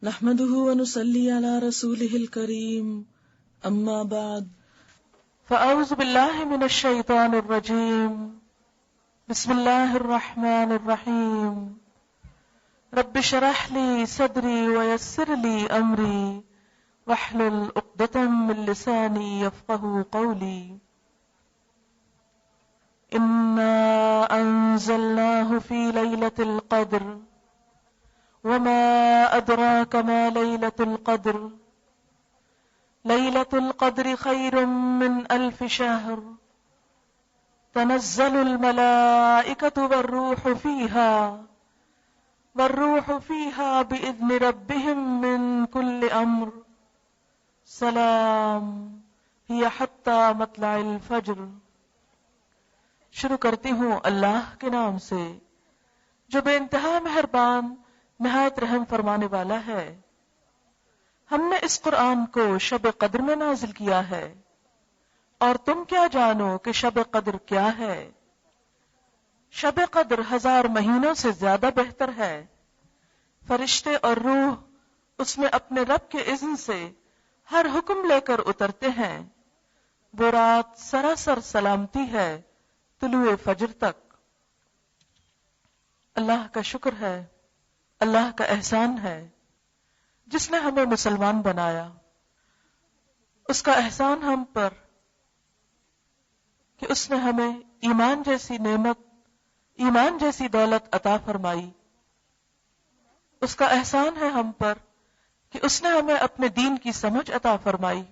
نحمده ونصلي على رسوله الكريم اما بعد فأعوذ بالله من الشيطان الرجيم بسم الله الرحمن الرحيم رب اشرح لي صدري ويسر لي أمري واحلل عقدة من لساني يفقهوا قولي إنا أنزلناه في ليلة القدر وما أدراك ما ليلة القدر ليلة القدر خير من 1000 شهر تنزل الملائكة والروح فيها بإذن ربهم من كل أمر سلام هي حتى مطلع الفجر۔ شروع کرتی ہوں اللہ کے نام سے جو بے انتہا مہربان نہایت رحم فرمانے والا ہے۔ ہم نے اس قرآن کو شب قدر میں نازل کیا ہے، اور تم کیا جانو کہ شب قدر کیا ہے؟ شب قدر 1000 مہینوں سے زیادہ بہتر ہے۔ فرشتے اور روح اس میں اپنے رب کے اذن سے ہر حکم لے کر اترتے ہیں۔ وہ رات سراسر سلامتی ہے طلوع فجر تک۔ اللہ کا شکر ہے، اللہ کا احسان ہے جس نے ہمیں مسلمان بنایا۔ اس کا احسان ہم پر کہ اس نے ہمیں ایمان جیسی نعمت، ایمان جیسی دولت عطا فرمائی۔ اس کا احسان ہے ہم پر کہ اس نے ہمیں اپنے دین کی سمجھ عطا فرمائی۔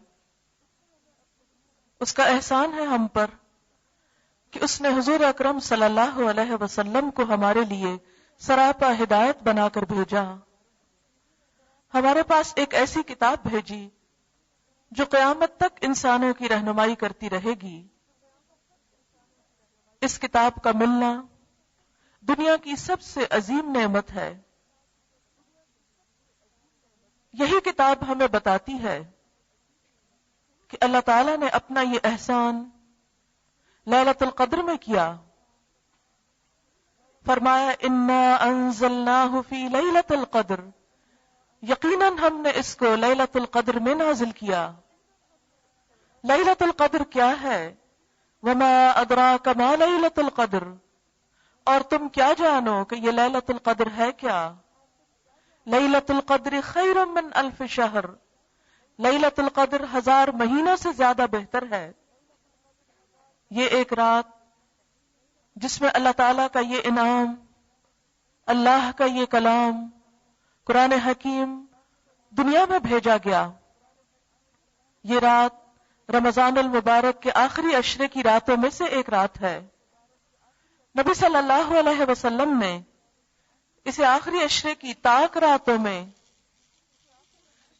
اس کا احسان ہے ہم پر کہ اس نے حضور اکرم صلی اللہ علیہ وسلم کو ہمارے لیے سراپا ہدایت بنا کر بھیجا۔ ہمارے پاس ایک ایسی کتاب بھیجی جو قیامت تک انسانوں کی رہنمائی کرتی رہے گی۔ اس کتاب کا ملنا دنیا کی سب سے عظیم نعمت ہے۔ یہی کتاب ہمیں بتاتی ہے کہ اللہ تعالیٰ نے اپنا یہ احسان لیلۃ القدر میں کیا۔ فرمایا انا انزلناہ فی لیلۃ القدر، یقیناً ہم نے اس کو لیلۃ القدر میں نازل کیا۔ لیلۃ القدر کیا ہے؟ وما ادراک ما لیلۃ القدر، اور تم کیا جانو کہ یہ لیلۃ القدر ہے کیا؟ لیلۃ القدر خیر من 1000 شہر، لیلۃ القدر 1000 مہینوں سے زیادہ بہتر ہے۔ یہ ایک رات جس میں اللہ تعالیٰ کا یہ انعام، اللہ کا یہ کلام قرآن حکیم دنیا میں بھیجا گیا۔ یہ رات رمضان المبارک کے آخری عشرے کی راتوں میں سے ایک رات ہے۔ نبی صلی اللہ علیہ وسلم نے اسے آخری عشرے کی طاق راتوں میں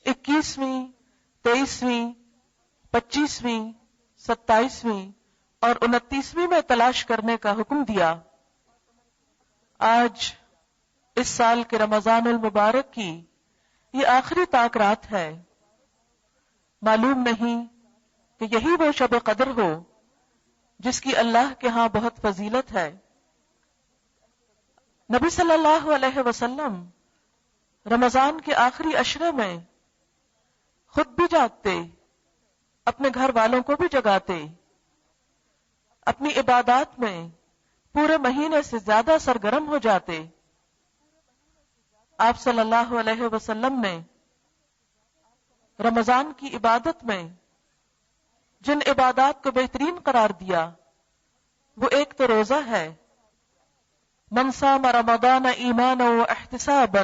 21ویں، 23ویں، 25ویں، 27ویں اور 29ویں میں تلاش کرنے کا حکم دیا۔ آج اس سال کے رمضان المبارک کی یہ آخری طاق رات ہے۔ معلوم نہیں کہ یہی وہ شب قدر ہو جس کی اللہ کے ہاں بہت فضیلت ہے۔ نبی صلی اللہ علیہ وسلم رمضان کے آخری عشرے میں خود بھی جاگتے، اپنے گھر والوں کو بھی جگاتے، اپنی عبادات میں پورے مہینے سے زیادہ سرگرم ہو جاتے۔ آپ صلی اللہ علیہ وسلم نے رمضان کی عبادت میں جن عبادات کو بہترین قرار دیا وہ ایک تو روزہ ہے۔ من صام رمضان ایمانا واحتسابا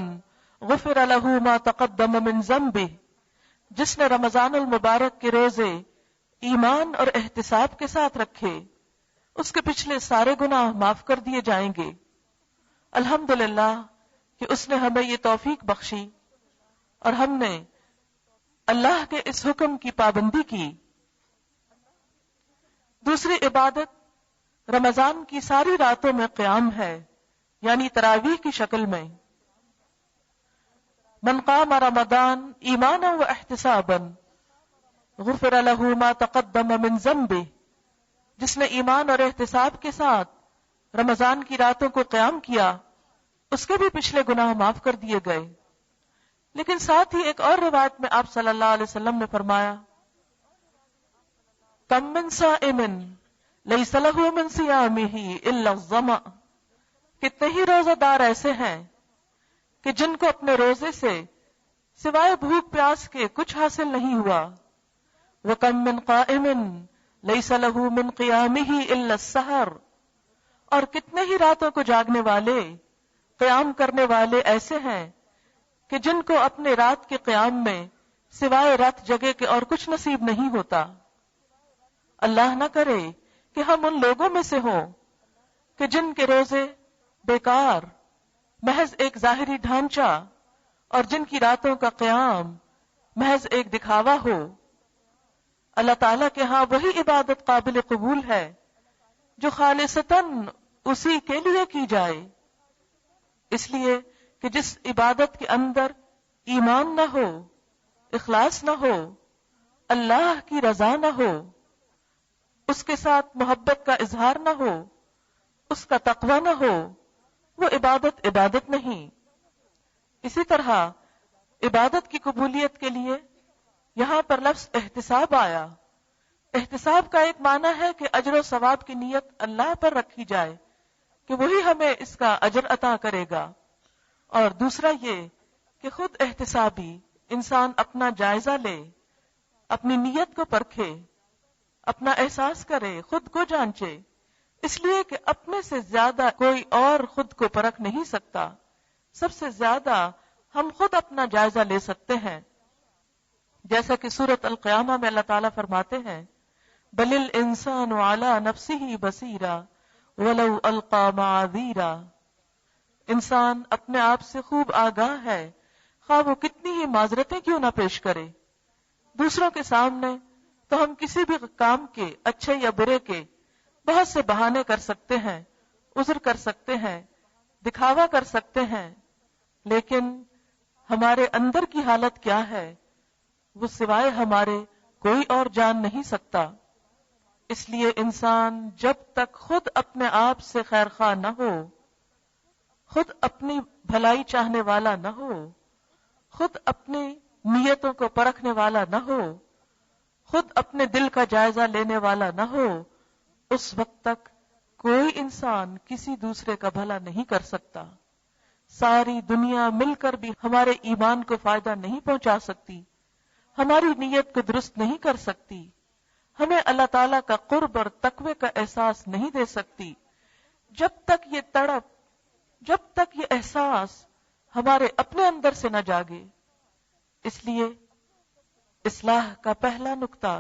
غفر له ما تقدم من ذنبه، جس نے رمضان المبارک کے روزے ایمان اور احتساب کے ساتھ رکھے اس کے پچھلے سارے گناہ معاف کر دیے جائیں گے۔ الحمدللہ کہ اس نے ہمیں یہ توفیق بخشی اور ہم نے اللہ کے اس حکم کی پابندی کی۔ دوسری عبادت رمضان کی ساری راتوں میں قیام ہے، یعنی تراویح کی شکل میں۔ من قام رمضان ایمانا واحتسابا غفر له ما تقدم من ذنبه، جس نے ایمان اور احتساب کے ساتھ رمضان کی راتوں کو قیام کیا اس کے بھی پچھلے گناہ معاف کر دیے گئے۔ لیکن ساتھ ہی ایک اور روایت میں آپ صلی اللہ علیہ وسلم نے فرمایا کم من صائم لیس لہ من صیامہ الا الظمأ، کتنے ہی روزہ دار ایسے ہیں کہ جن کو اپنے روزے سے سوائے بھوک پیاس کے کچھ حاصل نہیں ہوا۔ وَكَم مِّن قَائِمٍ لَيْسَ لَهُ مِن قِيَامِهِ إِلَّا السَّحَرُ، اور کتنے ہی راتوں کو جاگنے والے، قیام کرنے والے ایسے ہیں کہ جن کو اپنے رات کے قیام میں سوائے رات جگے کے اور کچھ نصیب نہیں ہوتا۔ اللہ نہ کرے کہ ہم ان لوگوں میں سے ہوں کہ جن کے روزے بیکار، محض ایک ظاہری ڈھانچہ، اور جن کی راتوں کا قیام محض ایک دکھاوا ہو۔ اللہ تعالیٰ کے ہاں وہی عبادت قابل قبول ہے جو خالصتاً اسی کے لیے کی جائے، اس لیے کہ جس عبادت کے اندر ایمان نہ ہو، اخلاص نہ ہو، اللہ کی رضا نہ ہو، اس کے ساتھ محبت کا اظہار نہ ہو، اس کا تقوی نہ ہو، وہ عبادت نہیں۔ اسی طرح عبادت کی قبولیت کے لیے یہاں پر لفظ احتساب آیا۔ احتساب کا ایک معنی ہے کہ اجر و ثواب کی نیت اللہ پر رکھی جائے کہ وہی ہمیں اس کا اجر عطا کرے گا، اور دوسرا یہ کہ خود احتسابی انسان اپنا جائزہ لے، اپنی نیت کو پرکھے، اپنا احساس کرے، خود کو جانچے، اس لیے کہ اپنے سے زیادہ کوئی اور خود کو پرکھ نہیں سکتا۔ سب سے زیادہ ہم خود اپنا جائزہ لے سکتے ہیں، جیسا کہ سورۃ القیامہ میں اللہ تعالیٰ فرماتے ہیں بل الانسان علی نفسہ بصیرا ولو القی معاذیرا، انسان اپنے آپ سے خوب آگاہ ہے، خواہ وہ کتنی ہی معذرتیں کیوں نہ پیش کرے۔ دوسروں کے سامنے تو ہم کسی بھی کام کے، اچھے یا برے کے، بہت سے بہانے کر سکتے ہیں، عذر کر سکتے ہیں، دکھاوا کر سکتے ہیں، لیکن ہمارے اندر کی حالت کیا ہے وہ سوائے ہمارے کوئی اور جان نہیں سکتا۔ اس لیے انسان جب تک خود اپنے آپ سے خیر خواہ نہ ہو، خود اپنی بھلائی چاہنے والا نہ ہو، خود اپنی نیتوں کو پرکھنے والا نہ ہو، خود اپنے دل کا جائزہ لینے والا نہ ہو، اس وقت تک کوئی انسان کسی دوسرے کا بھلا نہیں کر سکتا۔ ساری دنیا مل کر بھی ہمارے ایمان کو فائدہ نہیں پہنچا سکتی، ہماری نیت کو درست نہیں کر سکتی، ہمیں اللہ تعالیٰ کا قرب اور تقوی کا احساس نہیں دے سکتی، جب تک یہ تڑپ، جب تک یہ احساس ہمارے اپنے اندر سے نہ جاگے۔ اس لیے اصلاح کا پہلا نقطہ،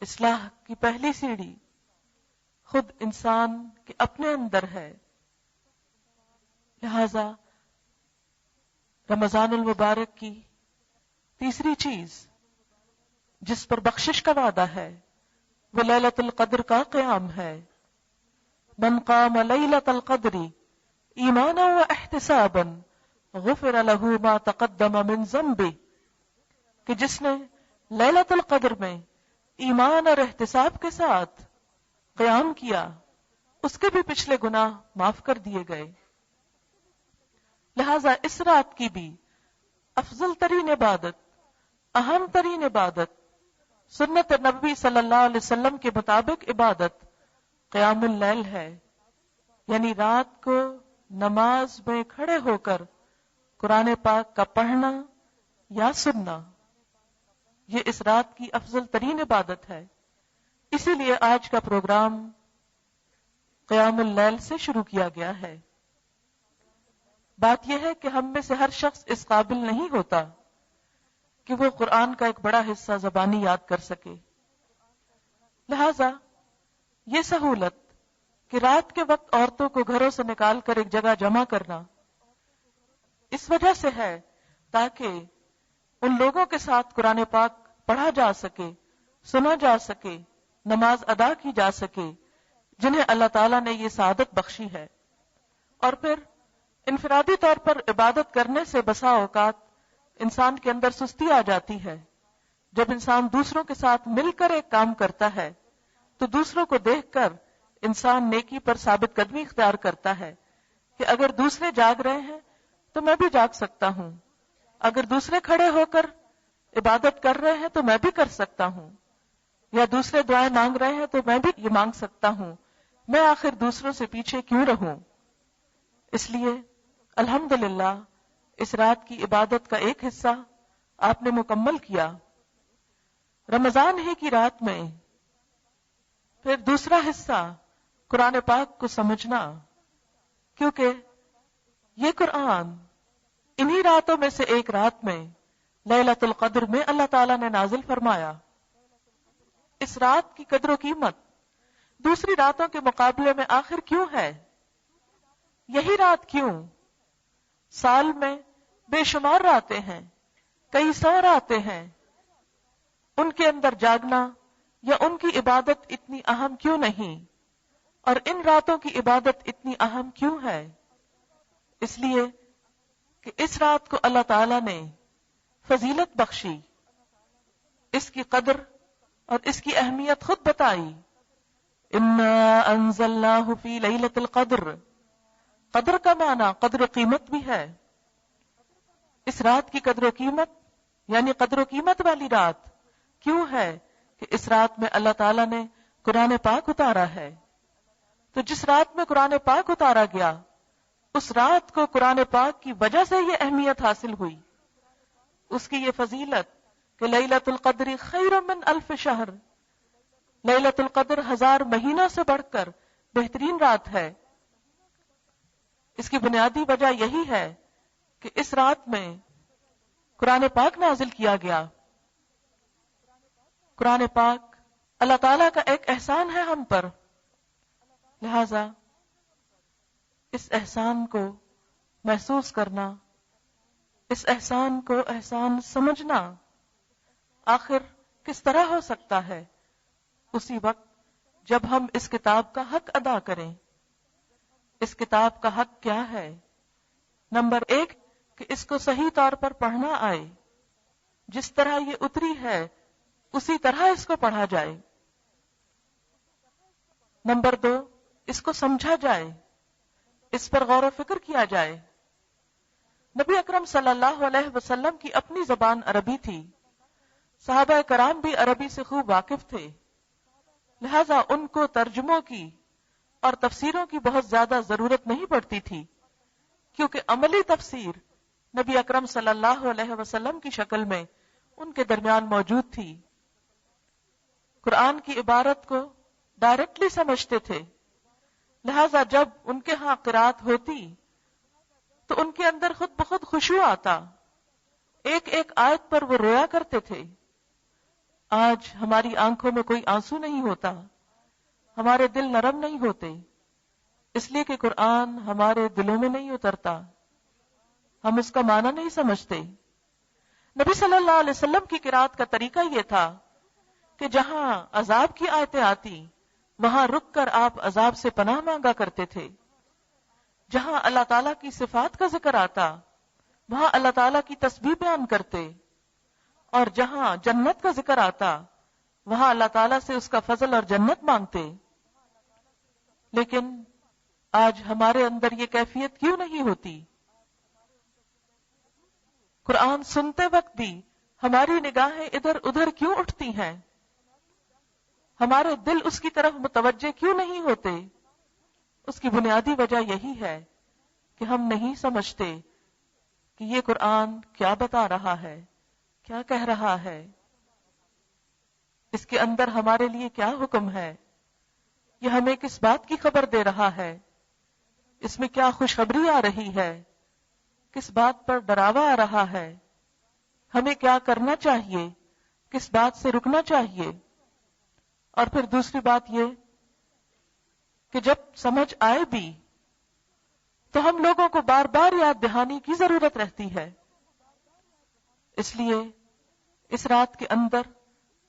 اصلاح کی پہلی سیڑھی خود انسان کے اپنے اندر ہے۔ لہذا رمضان المبارک کی تیسری چیز جس پر بخشش کا وعدہ ہے وہ لیلۃ القدر کا قیام ہے۔ من قام لیلۃ القدر ایمانا واحتسابا غفر له ما تقدم من ذنبه، کہ جس نے لیلۃ القدر میں ایمان اور احتساب کے ساتھ قیام کیا اس کے بھی پچھلے گناہ معاف کر دیے گئے۔ لہذا اس رات کی بھی افضل ترین عبادت، اہم ترین عبادت، سنت نبوی صلی اللہ علیہ وسلم کے مطابق عبادت قیام اللیل ہے، یعنی رات کو نماز میں کھڑے ہو کر قرآن پاک کا پڑھنا یا سننا، یہ اس رات کی افضل ترین عبادت ہے۔ اسی لیے آج کا پروگرام قیام اللیل سے شروع کیا گیا ہے۔ بات یہ ہے کہ ہم میں سے ہر شخص اس قابل نہیں ہوتا کہ وہ قرآن کا ایک بڑا حصہ زبانی یاد کر سکے، لہذا یہ سہولت کہ رات کے وقت عورتوں کو گھروں سے نکال کر ایک جگہ جمع کرنا اس وجہ سے ہے تاکہ ان لوگوں کے ساتھ قرآن پاک پڑھا جا سکے، سنا جا سکے، نماز ادا کی جا سکے، جنہیں اللہ تعالیٰ نے یہ سعادت بخشی ہے۔ اور پھر انفرادی طور پر عبادت کرنے سے بسا اوقات انسان کے اندر سستی آ جاتی ہے۔ جب انسان دوسروں کے ساتھ مل کر ایک کام کرتا ہے تو دوسروں کو دیکھ کر انسان نیکی پر ثابت قدمی اختیار کرتا ہے کہ اگر دوسرے جاگ رہے ہیں تو میں بھی جاگ سکتا ہوں، اگر دوسرے کھڑے ہو کر عبادت کر رہے ہیں تو میں بھی کر سکتا ہوں، یا دوسرے دعائیں مانگ رہے ہیں تو میں بھی یہ مانگ سکتا ہوں، میں آخر دوسروں سے پیچھے کیوں رہوں؟ اس لیے الحمدللہ اس رات کی عبادت کا ایک حصہ آپ نے مکمل کیا رمضان ہی کی رات میں. پھر دوسرا حصہ قرآن پاک کو سمجھنا، کیونکہ یہ قرآن انہی راتوں میں سے ایک رات میں لیلۃ القدر میں اللہ تعالیٰ نے نازل فرمایا. اس رات کی قدر و قیمت دوسری راتوں کے مقابلے میں آخر کیوں ہے؟ یہی رات کیوں؟ سال میں بے شمار راتیں ہیں، کئی سو راتیں ہیں، ان کے اندر جاگنا یا ان کی عبادت اتنی اہم کیوں نہیں؟ اور ان راتوں کی عبادت اتنی اہم کیوں ہے؟ اس لیے کہ اس رات کو اللہ تعالیٰ نے فضیلت بخشی، اس کی قدر اور اس کی اہمیت خود بتائی. اِنَّا أَنزَلْنَاهُ فِي لَيْلَةِ الْقَدْرِ، قدر کا معنی قدر و قیمت بھی ہے. اس رات کی قدر و قیمت یعنی قدر و قیمت والی رات کیوں ہے کہ اس رات میں اللہ تعالیٰ نے قرآن پاک اتارا ہے. تو جس رات میں قرآن پاک اتارا گیا اس رات کو قرآن پاک کی وجہ سے یہ اہمیت حاصل ہوئی، اس کی یہ فضیلت کہ لیلۃ القدر خیر من الف شہر، لیلۃ القدر 1000 مہینوں سے بڑھ کر بہترین رات ہے. اس کی بنیادی وجہ یہی ہے کہ اس رات میں قرآن پاک نازل کیا گیا. قرآن پاک اللہ تعالیٰ کا ایک احسان ہے ہم پر، لہذا اس احسان کو محسوس کرنا، اس احسان کو احسان سمجھنا آخر کس طرح ہو سکتا ہے؟ اسی وقت جب ہم اس کتاب کا حق ادا کریں. اس کتاب کا حق کیا ہے؟ نمبر 1 کہ اس کو صحیح طور پر پڑھنا آئے، جس طرح یہ اتری ہے اسی طرح اس کو پڑھا جائے. نمبر 2 اس کو سمجھا جائے، اس پر غور و فکر کیا جائے. نبی اکرم صلی اللہ علیہ وسلم کی اپنی زبان عربی تھی، صحابہ کرام بھی عربی سے خوب واقف تھے، لہذا ان کو ترجموں کی اور تفسیروں کی بہت زیادہ ضرورت نہیں پڑتی تھی، کیونکہ عملی تفسیر نبی اکرم صلی اللہ علیہ وسلم کی شکل میں ان کے درمیان موجود تھی. قرآن کی عبارت کو ڈائریکٹلی سمجھتے تھے، لہذا جب ان کے ہاں قرات ہوتی تو ان کے اندر خود بخود خشوع آتا، ایک ایک آیت پر وہ رویا کرتے تھے. آج ہماری آنکھوں میں کوئی آنسو نہیں ہوتا، ہمارے دل نرم نہیں ہوتے، اس لیے کہ قرآن ہمارے دلوں میں نہیں اترتا، ہم اس کا معنی نہیں سمجھتے. نبی صلی اللہ علیہ وسلم کی قرات کا طریقہ یہ تھا کہ جہاں عذاب کی آیتیں آتی وہاں رک کر آپ عذاب سے پناہ مانگا کرتے تھے، جہاں اللہ تعالیٰ کی صفات کا ذکر آتا وہاں اللہ تعالیٰ کی تسبیح بیان کرتے، اور جہاں جنت کا ذکر آتا وہاں اللہ تعالیٰ سے اس کا فضل اور جنت مانگتے. لیکن آج ہمارے اندر یہ کیفیت کیوں نہیں ہوتی؟ قرآن سنتے وقت بھی ہماری نگاہیں ادھر ادھر کیوں اٹھتی ہیں؟ ہمارے دل اس کی طرف متوجہ کیوں نہیں ہوتے؟ اس کی بنیادی وجہ یہی ہے کہ ہم نہیں سمجھتے کہ یہ قرآن کیا بتا رہا ہے، کیا کہہ رہا ہے، اس کے اندر ہمارے لیے کیا حکم ہے، یہ ہمیں کس بات کی خبر دے رہا ہے، اس میں کیا خوشخبری آ رہی ہے، کس بات پر ڈراوا آ رہا ہے، ہمیں کیا کرنا چاہیے، کس بات سے رکنا چاہیے. اور پھر دوسری بات یہ کہ جب سمجھ آئے بھی تو ہم لوگوں کو بار بار یاد دہانی کی ضرورت رہتی ہے. اس لیے اس رات کے اندر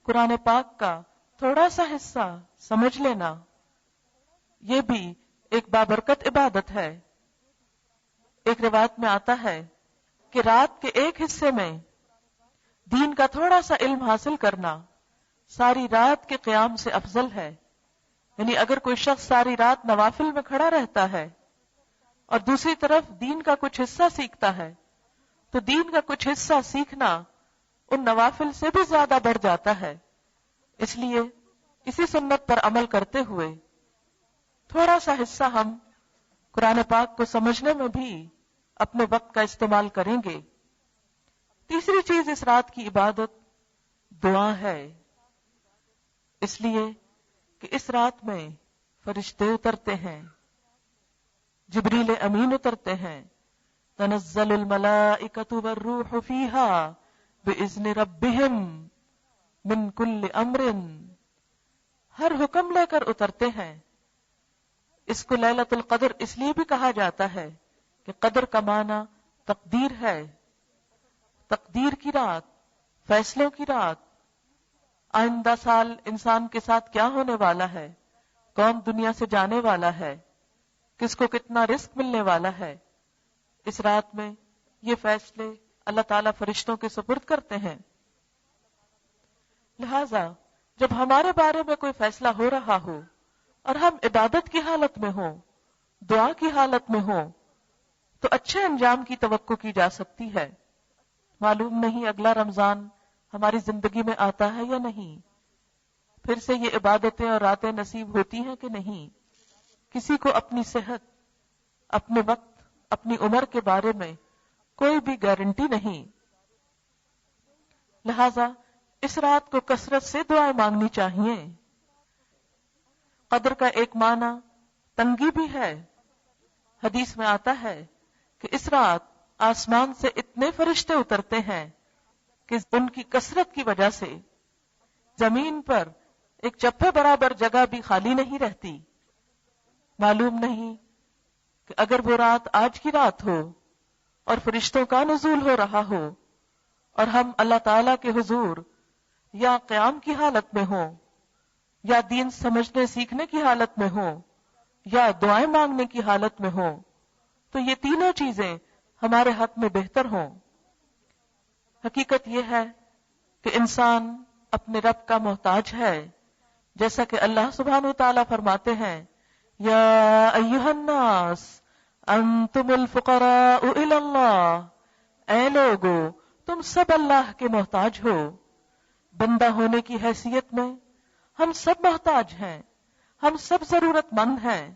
قرآن پاک کا تھوڑا سا حصہ سمجھ لینا یہ بھی ایک بابرکت عبادت ہے. ایک روایت میں آتا ہے کہ رات کے ایک حصے میں دین کا تھوڑا سا علم حاصل کرنا ساری رات کے قیام سے افضل ہے. یعنی اگر کوئی شخص ساری رات نوافل میں کھڑا رہتا ہے اور دوسری طرف دین کا کچھ حصہ سیکھتا ہے، تو دین کا کچھ حصہ سیکھنا ان نوافل سے بھی زیادہ بڑھ جاتا ہے. اس لیے اسی سنت پر عمل کرتے ہوئے تھوڑا سا حصہ ہم قرآن پاک کو سمجھنے میں بھی اپنے وقت کا استعمال کریں گے. تیسری چیز اس رات کی عبادت دعا ہے، اس لیے کہ اس رات میں فرشتے اترتے ہیں، جبریل امین اترتے ہیں. تنزل الملائکۃ والروح فیہا بإذن ربہم من کل امر، ہر حکم لے کر اترتے ہیں. اس کو لیلۃ القدر اس لیے بھی کہا جاتا ہے کہ قدر کا معنی تقدیر ہے، تقدیر کی رات، فیصلوں کی رات. آئندہ سال انسان کے ساتھ کیا ہونے والا ہے، کون دنیا سے جانے والا ہے، کس کو کتنا رزق ملنے والا ہے، اس رات میں یہ فیصلے اللہ تعالیٰ فرشتوں کے سپرد کرتے ہیں. لہذا جب ہمارے بارے میں کوئی فیصلہ ہو رہا ہو اور ہم عبادت کی حالت میں ہوں، دعا کی حالت میں ہوں، تو اچھے انجام کی توقع کی جا سکتی ہے. معلوم نہیں اگلا رمضان ہماری زندگی میں آتا ہے یا نہیں، پھر سے یہ عبادتیں اور راتیں نصیب ہوتی ہیں کہ نہیں. کسی کو اپنی صحت، اپنے وقت، اپنی عمر کے بارے میں کوئی بھی گارنٹی نہیں. لہذا اس رات کو کثرت سے دعائیں مانگنی چاہیے. قدر کا ایک معنی تنگی بھی ہے. حدیث میں آتا ہے کہ اس رات آسمان سے اتنے فرشتے اترتے ہیں کہ ان کی کثرت کی وجہ سے زمین پر ایک چپے برابر جگہ بھی خالی نہیں رہتی. معلوم نہیں کہ اگر وہ رات آج کی رات ہو اور فرشتوں کا نزول ہو رہا ہو اور ہم اللہ تعالی کے حضور یا قیام کی حالت میں ہوں، یا دین سمجھنے سیکھنے کی حالت میں ہوں، یا دعائیں مانگنے کی حالت میں ہوں، تو یہ تینوں چیزیں ہمارے حق میں بہتر ہوں. حقیقت یہ ہے کہ انسان اپنے رب کا محتاج ہے، جیسا کہ اللہ سبحانہ وتعالی فرماتے ہیں یا ایھا الناس انتم الفقراء الی اللہ، اے لوگو تم سب اللہ کے محتاج ہو. بندہ ہونے کی حیثیت میں ہم سب محتاج ہیں، ہم سب ضرورت مند ہیں.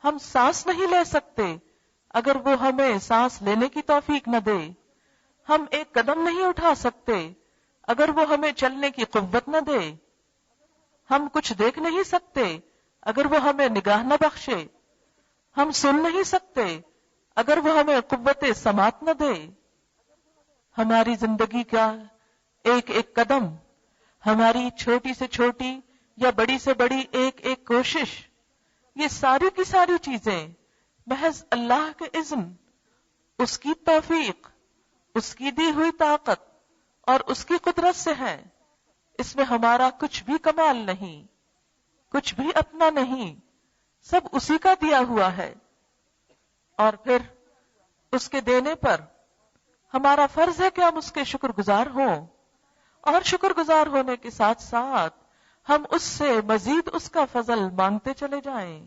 ہم سانس نہیں لے سکتے اگر وہ ہمیں سانس لینے کی توفیق نہ دے. ہم ایک قدم نہیں اٹھا سکتے اگر وہ ہمیں چلنے کی قوت نہ دے. ہم کچھ دیکھ نہیں سکتے اگر وہ ہمیں نگاہ نہ بخشے. ہم سن نہیں سکتے اگر وہ ہمیں قوت سماعت نہ دے. ہماری زندگی کا ایک ایک قدم، ہماری چھوٹی سے چھوٹی یا بڑی سے بڑی ایک ایک کوشش، یہ ساری کی ساری چیزیں محض اللہ کے اذن، اس کی توفیق، اس کی دی ہوئی طاقت اور اس کی قدرت سے ہیں. اس میں ہمارا کچھ بھی کمال نہیں، کچھ بھی اپنا نہیں، سب اسی کا دیا ہوا ہے. اور پھر اس کے دینے پر ہمارا فرض ہے کہ ہم اس کے شکر گزار ہوں، اور شکر گزار ہونے کے ساتھ ساتھ ہم اس سے مزید اس کا فضل مانگتے چلے جائیں،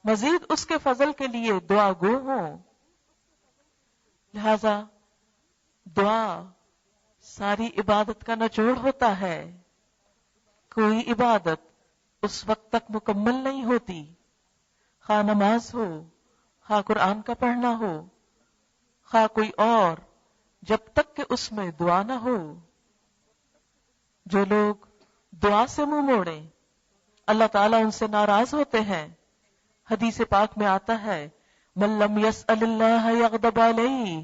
مزید اس کے فضل کے لیے دعا گو ہوں. لہذا دعا ساری عبادت کا نچوڑ ہوتا ہے. کوئی عبادت اس وقت تک مکمل نہیں ہوتی، خواہ نماز ہو، خواہ قرآن کا پڑھنا ہو، خواہ کوئی اور، جب تک کہ اس میں دعا نہ ہو. جو لوگ دعا سے منہ موڑیں اللہ تعالیٰ ان سے ناراض ہوتے ہیں. حدیث پاک میں آتا ہے من لم یسأل اللہ یغضب علیہ،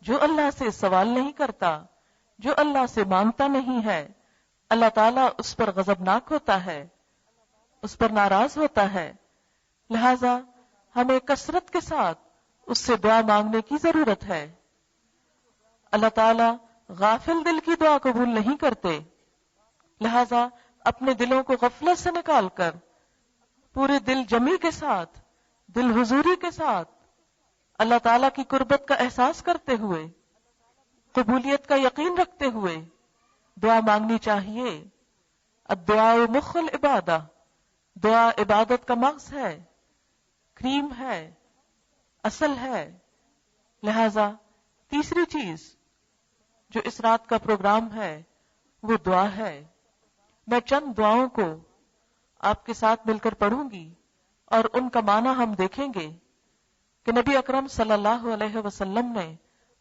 جو اللہ سے سوال نہیں کرتا، جو اللہ سے مانگتا نہیں ہے، اللہ تعالیٰ اس پر غضبناک ہوتا ہے، اس پر ناراض ہوتا ہے. لہذا ہمیں کثرت کے ساتھ اس سے دعا مانگنے کی ضرورت ہے. اللہ تعالیٰ غافل دل کی دعا قبول نہیں کرتے. لہذا اپنے دلوں کو غفلت سے نکال کر پورے دل جمی کے ساتھ، دل حضوری کے ساتھ، اللہ تعالیٰ کی قربت کا احساس کرتے ہوئے، قبولیت کا یقین رکھتے ہوئے دعا مانگنی چاہیے. الدعاء مخ العبادہ، دعا عبادت کا مغز ہے، کریم ہے، اصل ہے. لہذا تیسری چیز جو اس رات کا پروگرام ہے وہ دعا ہے. میں چند دعاؤں کو آپ کے ساتھ مل کر پڑھوں گی اور ان کا معنی ہم دیکھیں گے کہ نبی اکرم صلی اللہ علیہ وسلم نے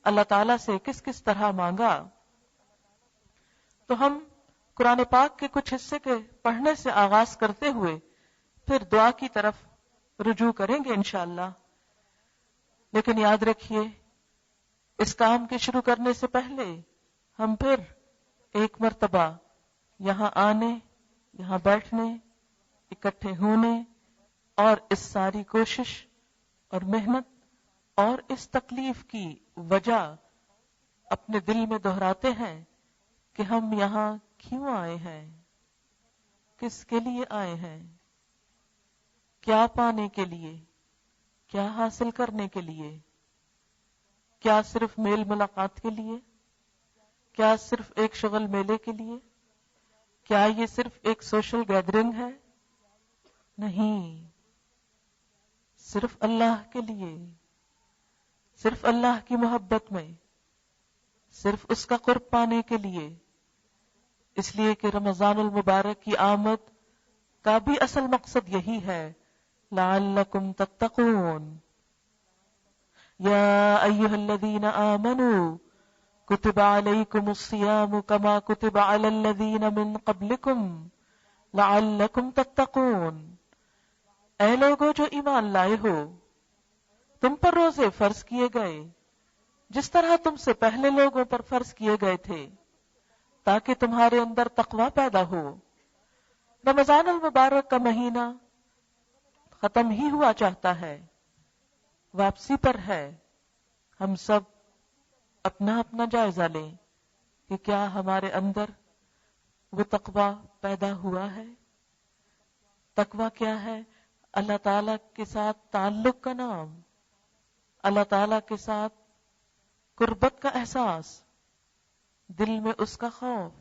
اللہ تعالیٰ سے کس کس طرح مانگا. تو ہم قرآن پاک کے کچھ حصے کے پڑھنے سے آغاز کرتے ہوئے پھر دعا کی طرف رجوع کریں گے انشاءاللہ. لیکن یاد رکھیے اس کام کے شروع کرنے سے پہلے ہم پھر ایک مرتبہ یہاں آنے، یہاں بیٹھنے، اکٹھے ہونے اور اس ساری کوشش اور محنت اور اس تکلیف کی وجہ اپنے دل میں دہراتے ہیں کہ ہم یہاں کیوں آئے ہیں، کس کے لیے آئے ہیں، کیا پانے کے لیے، کیا حاصل کرنے کے لیے، کیا صرف میل ملاقات کے لیے، کیا صرف ایک شغل میلے کے لیے، کیا یہ صرف ایک سوشل گیدرنگ ہے؟ نہیں، صرف اللہ کے لیے، صرف اللہ کی محبت میں، صرف اس کا قرب پانے کے لیے. اس لیے کہ رمضان المبارک کی آمد کا بھی اصل مقصد یہی ہے، لعلکم تتقون. یا ایھا الذین آمنوا کتب علیکم الصیام کما کتب علی الذین من قبلکم لعلکم تتقون. اے لوگو جو ایمان لائے ہو، تم پر روزے فرض کیے گئے جس طرح تم سے پہلے لوگوں پر فرض کیے گئے تھے تاکہ تمہارے اندر تقوی پیدا ہو. رمضان المبارک کا مہینہ ختم ہی ہوا چاہتا ہے، واپسی پر ہے. ہم سب اپنا اپنا جائزہ لیں کہ کیا ہمارے اندر وہ تقوی پیدا ہوا ہے. تقوی کیا ہے؟ اللہ تعالی کے ساتھ تعلق کا نام، اللہ تعالی کے ساتھ قربت کا احساس، دل میں اس کا خوف،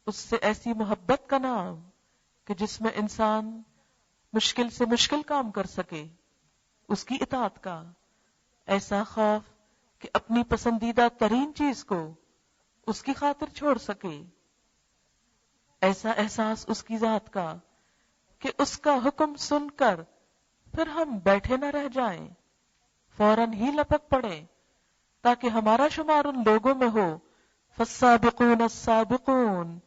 اس سے ایسی محبت کا نام کہ جس میں انسان مشکل سے مشکل کام کر سکے، اس کی اطاعت کا ایسا خوف کہ اپنی پسندیدہ ترین چیز کو اس کی خاطر چھوڑ سکے، ایسا احساس اس کی ذات کا کہ اس کا حکم سن کر پھر ہم بیٹھے نہ رہ جائیں، فوراً ہی لپک پڑیں تاکہ ہمارا شمار ان لوگوں میں ہو. فالسابقون السابقون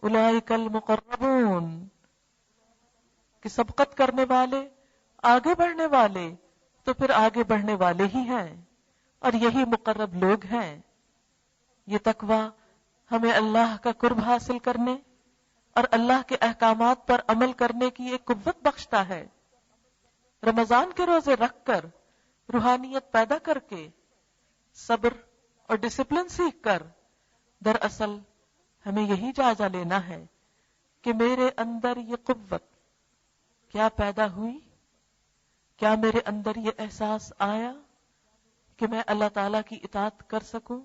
اولئک المقربون، کہ سبقت کرنے والے، آگے بڑھنے والے تو پھر آگے بڑھنے والے ہی ہیں اور یہی مقرب لوگ ہیں. یہ تقوی ہمیں اللہ کا قرب حاصل کرنے اور اللہ کے احکامات پر عمل کرنے کی ایک قوت بخشتا ہے. رمضان کے روزے رکھ کر، روحانیت پیدا کر کے، صبر اور ڈسپلن سیکھ کر، دراصل ہمیں یہی جائزہ لینا ہے کہ میرے اندر یہ قوت کیا پیدا ہوئی، کیا میرے اندر یہ احساس آیا کہ میں اللہ تعالیٰ کی اطاعت کر سکوں.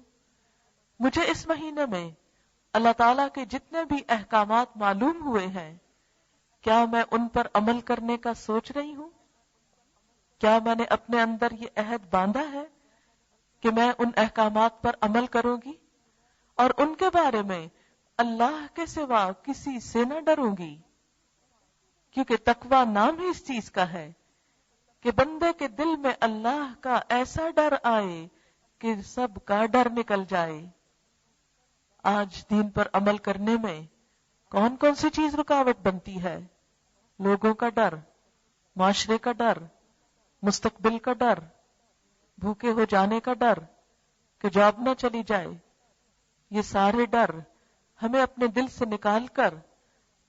مجھے اس مہینے میں اللہ تعالیٰ کے جتنے بھی احکامات معلوم ہوئے ہیں، کیا میں ان پر عمل کرنے کا سوچ رہی ہوں؟ کیا میں نے اپنے اندر یہ عہد باندھا ہے کہ میں ان احکامات پر عمل کروں گی اور ان کے بارے میں اللہ کے سوا کسی سے نہ ڈروں گی؟ کیونکہ تقوی نام ہی اس چیز کا ہے کہ بندے کے دل میں اللہ کا ایسا ڈر آئے کہ سب کا ڈر نکل جائے. آج دین پر عمل کرنے میں کون کون سی چیز رکاوٹ بنتی ہے؟ لوگوں کا ڈر، معاشرے کا ڈر، مستقبل کا ڈر، بھوکے ہو جانے کا ڈر کہ جاب نہ چلی جائے. یہ سارے ڈر ہمیں اپنے دل سے نکال کر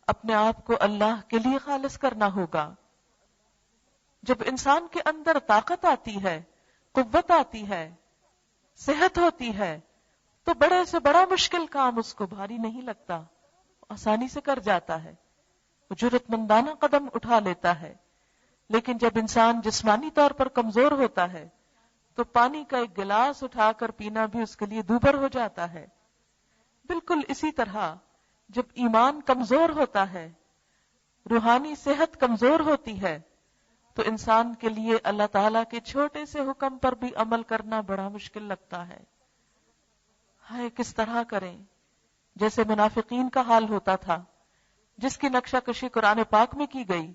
اپنے آپ کو اللہ کے لیے خالص کرنا ہوگا. جب انسان کے اندر طاقت آتی ہے، قوت آتی ہے، صحت ہوتی ہے، تو بڑے سے بڑا مشکل کام اس کو بھاری نہیں لگتا، آسانی سے کر جاتا ہے، وہ جرأت مندانہ قدم اٹھا لیتا ہے. لیکن جب انسان جسمانی طور پر کمزور ہوتا ہے تو پانی کا ایک گلاس اٹھا کر پینا بھی اس کے لیے دوبھر ہو جاتا ہے. بالکل اسی طرح جب ایمان کمزور ہوتا ہے، روحانی صحت کمزور ہوتی ہے، تو انسان کے لیے اللہ تعالیٰ کے چھوٹے سے حکم پر بھی عمل کرنا بڑا مشکل لگتا ہے. ہائے کس طرح کریں؟ جیسے منافقین کا حال ہوتا تھا جس کی نقشہ کشی قرآن پاک میں کی گئی.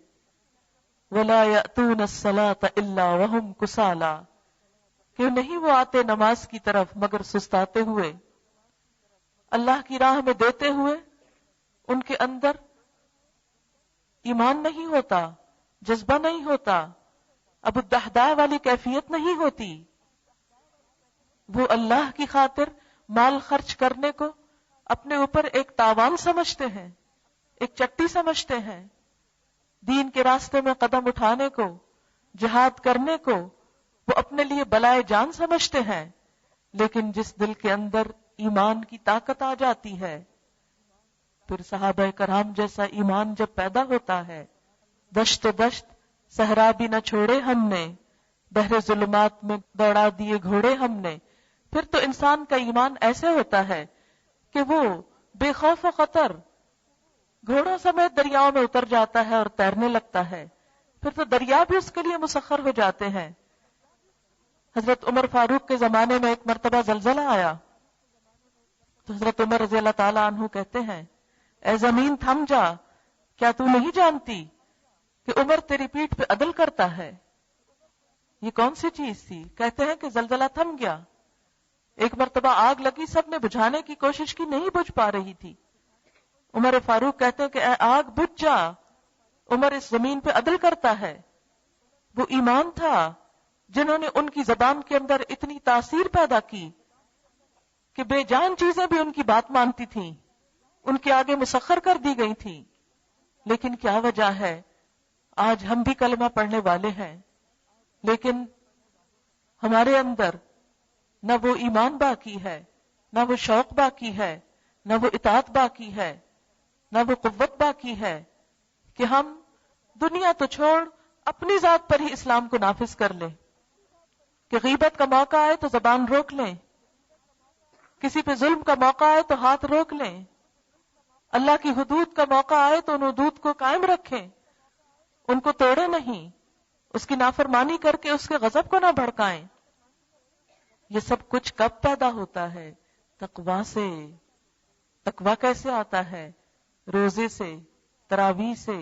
وَلَا يَأْتُونَ الصَّلَاةَ إِلَّا وَهُمْ كُسَالَىٰ، کہ نہیں وہ آتے نماز کی طرف مگر سستاتے ہوئے. اللہ کی راہ میں دیتے ہوئے ان کے اندر ایمان نہیں ہوتا، جذبہ نہیں ہوتا، ابو الدحداء والی کیفیت نہیں ہوتی. وہ اللہ کی خاطر مال خرچ کرنے کو اپنے اوپر ایک تاوان سمجھتے ہیں، ایک چٹی سمجھتے ہیں. دین کے راستے میں قدم اٹھانے کو، جہاد کرنے کو وہ اپنے لیے بلائے جان سمجھتے ہیں. لیکن جس دل کے اندر ایمان کی طاقت آ جاتی ہے، پھر صحابہ کرام جیسا ایمان جب پیدا ہوتا ہے، دشت صحرا بھی نہ چھوڑے ہم نے، بحر ظلمات میں دوڑا دیے گھوڑے ہم نے. پھر تو انسان کا ایمان ایسے ہوتا ہے کہ وہ بے خوف و خطر گھوڑوں سمیت دریاؤں میں اتر جاتا ہے اور تیرنے لگتا ہے. پھر تو دریا بھی اس کے لیے مسخر ہو جاتے ہیں. حضرت عمر فاروق کے زمانے میں ایک مرتبہ زلزلہ آیا تو حضرت عمر رضی اللہ تعالیٰ عنہ کہتے ہیں، اے زمین تھم جا، کیا تو نہیں جانتی کہ عمر تیری پیٹھ پہ عدل کرتا ہے؟ یہ کون سی چیز تھی؟ کہتے ہیں کہ زلزلہ تھم گیا. ایک مرتبہ آگ لگی، سب نے بجھانے کی کوشش کی، نہیں بجھ پا رہی تھی. عمر فاروق کہتے ہیں کہ اے آگ بجھ جا، عمر اس زمین پہ عدل کرتا ہے. وہ ایمان تھا جنہوں نے ان کی زبان کے اندر اتنی تاثیر پیدا کی کہ بے جان چیزیں بھی ان کی بات مانتی تھیں، ان کے آگے مسخر کر دی گئی تھیں. لیکن کیا وجہ ہے؟ آج ہم بھی کلمہ پڑھنے والے ہیں لیکن ہمارے اندر نہ وہ ایمان باقی ہے، نہ وہ شوق باقی ہے، نہ وہ اطاعت باقی ہے، نہ وہ قوت باقی ہے کہ ہم دنیا تو چھوڑ اپنی ذات پر ہی اسلام کو نافذ کر لیں. کہ غیبت کا موقع آئے تو زبان روک لیں، کسی پہ ظلم کا موقع آئے تو ہاتھ روک لیں، اللہ کی حدود کا موقع آئے تو ان حدود کو قائم رکھیں، ان کو توڑے نہیں، اس کی نافرمانی کر کے اس کے غضب کو نہ بھڑکائیں. یہ سب کچھ کب پیدا ہوتا ہے؟ تقویٰ سے. تقویٰ کیسے آتا ہے؟ روزے سے، تراویح سے،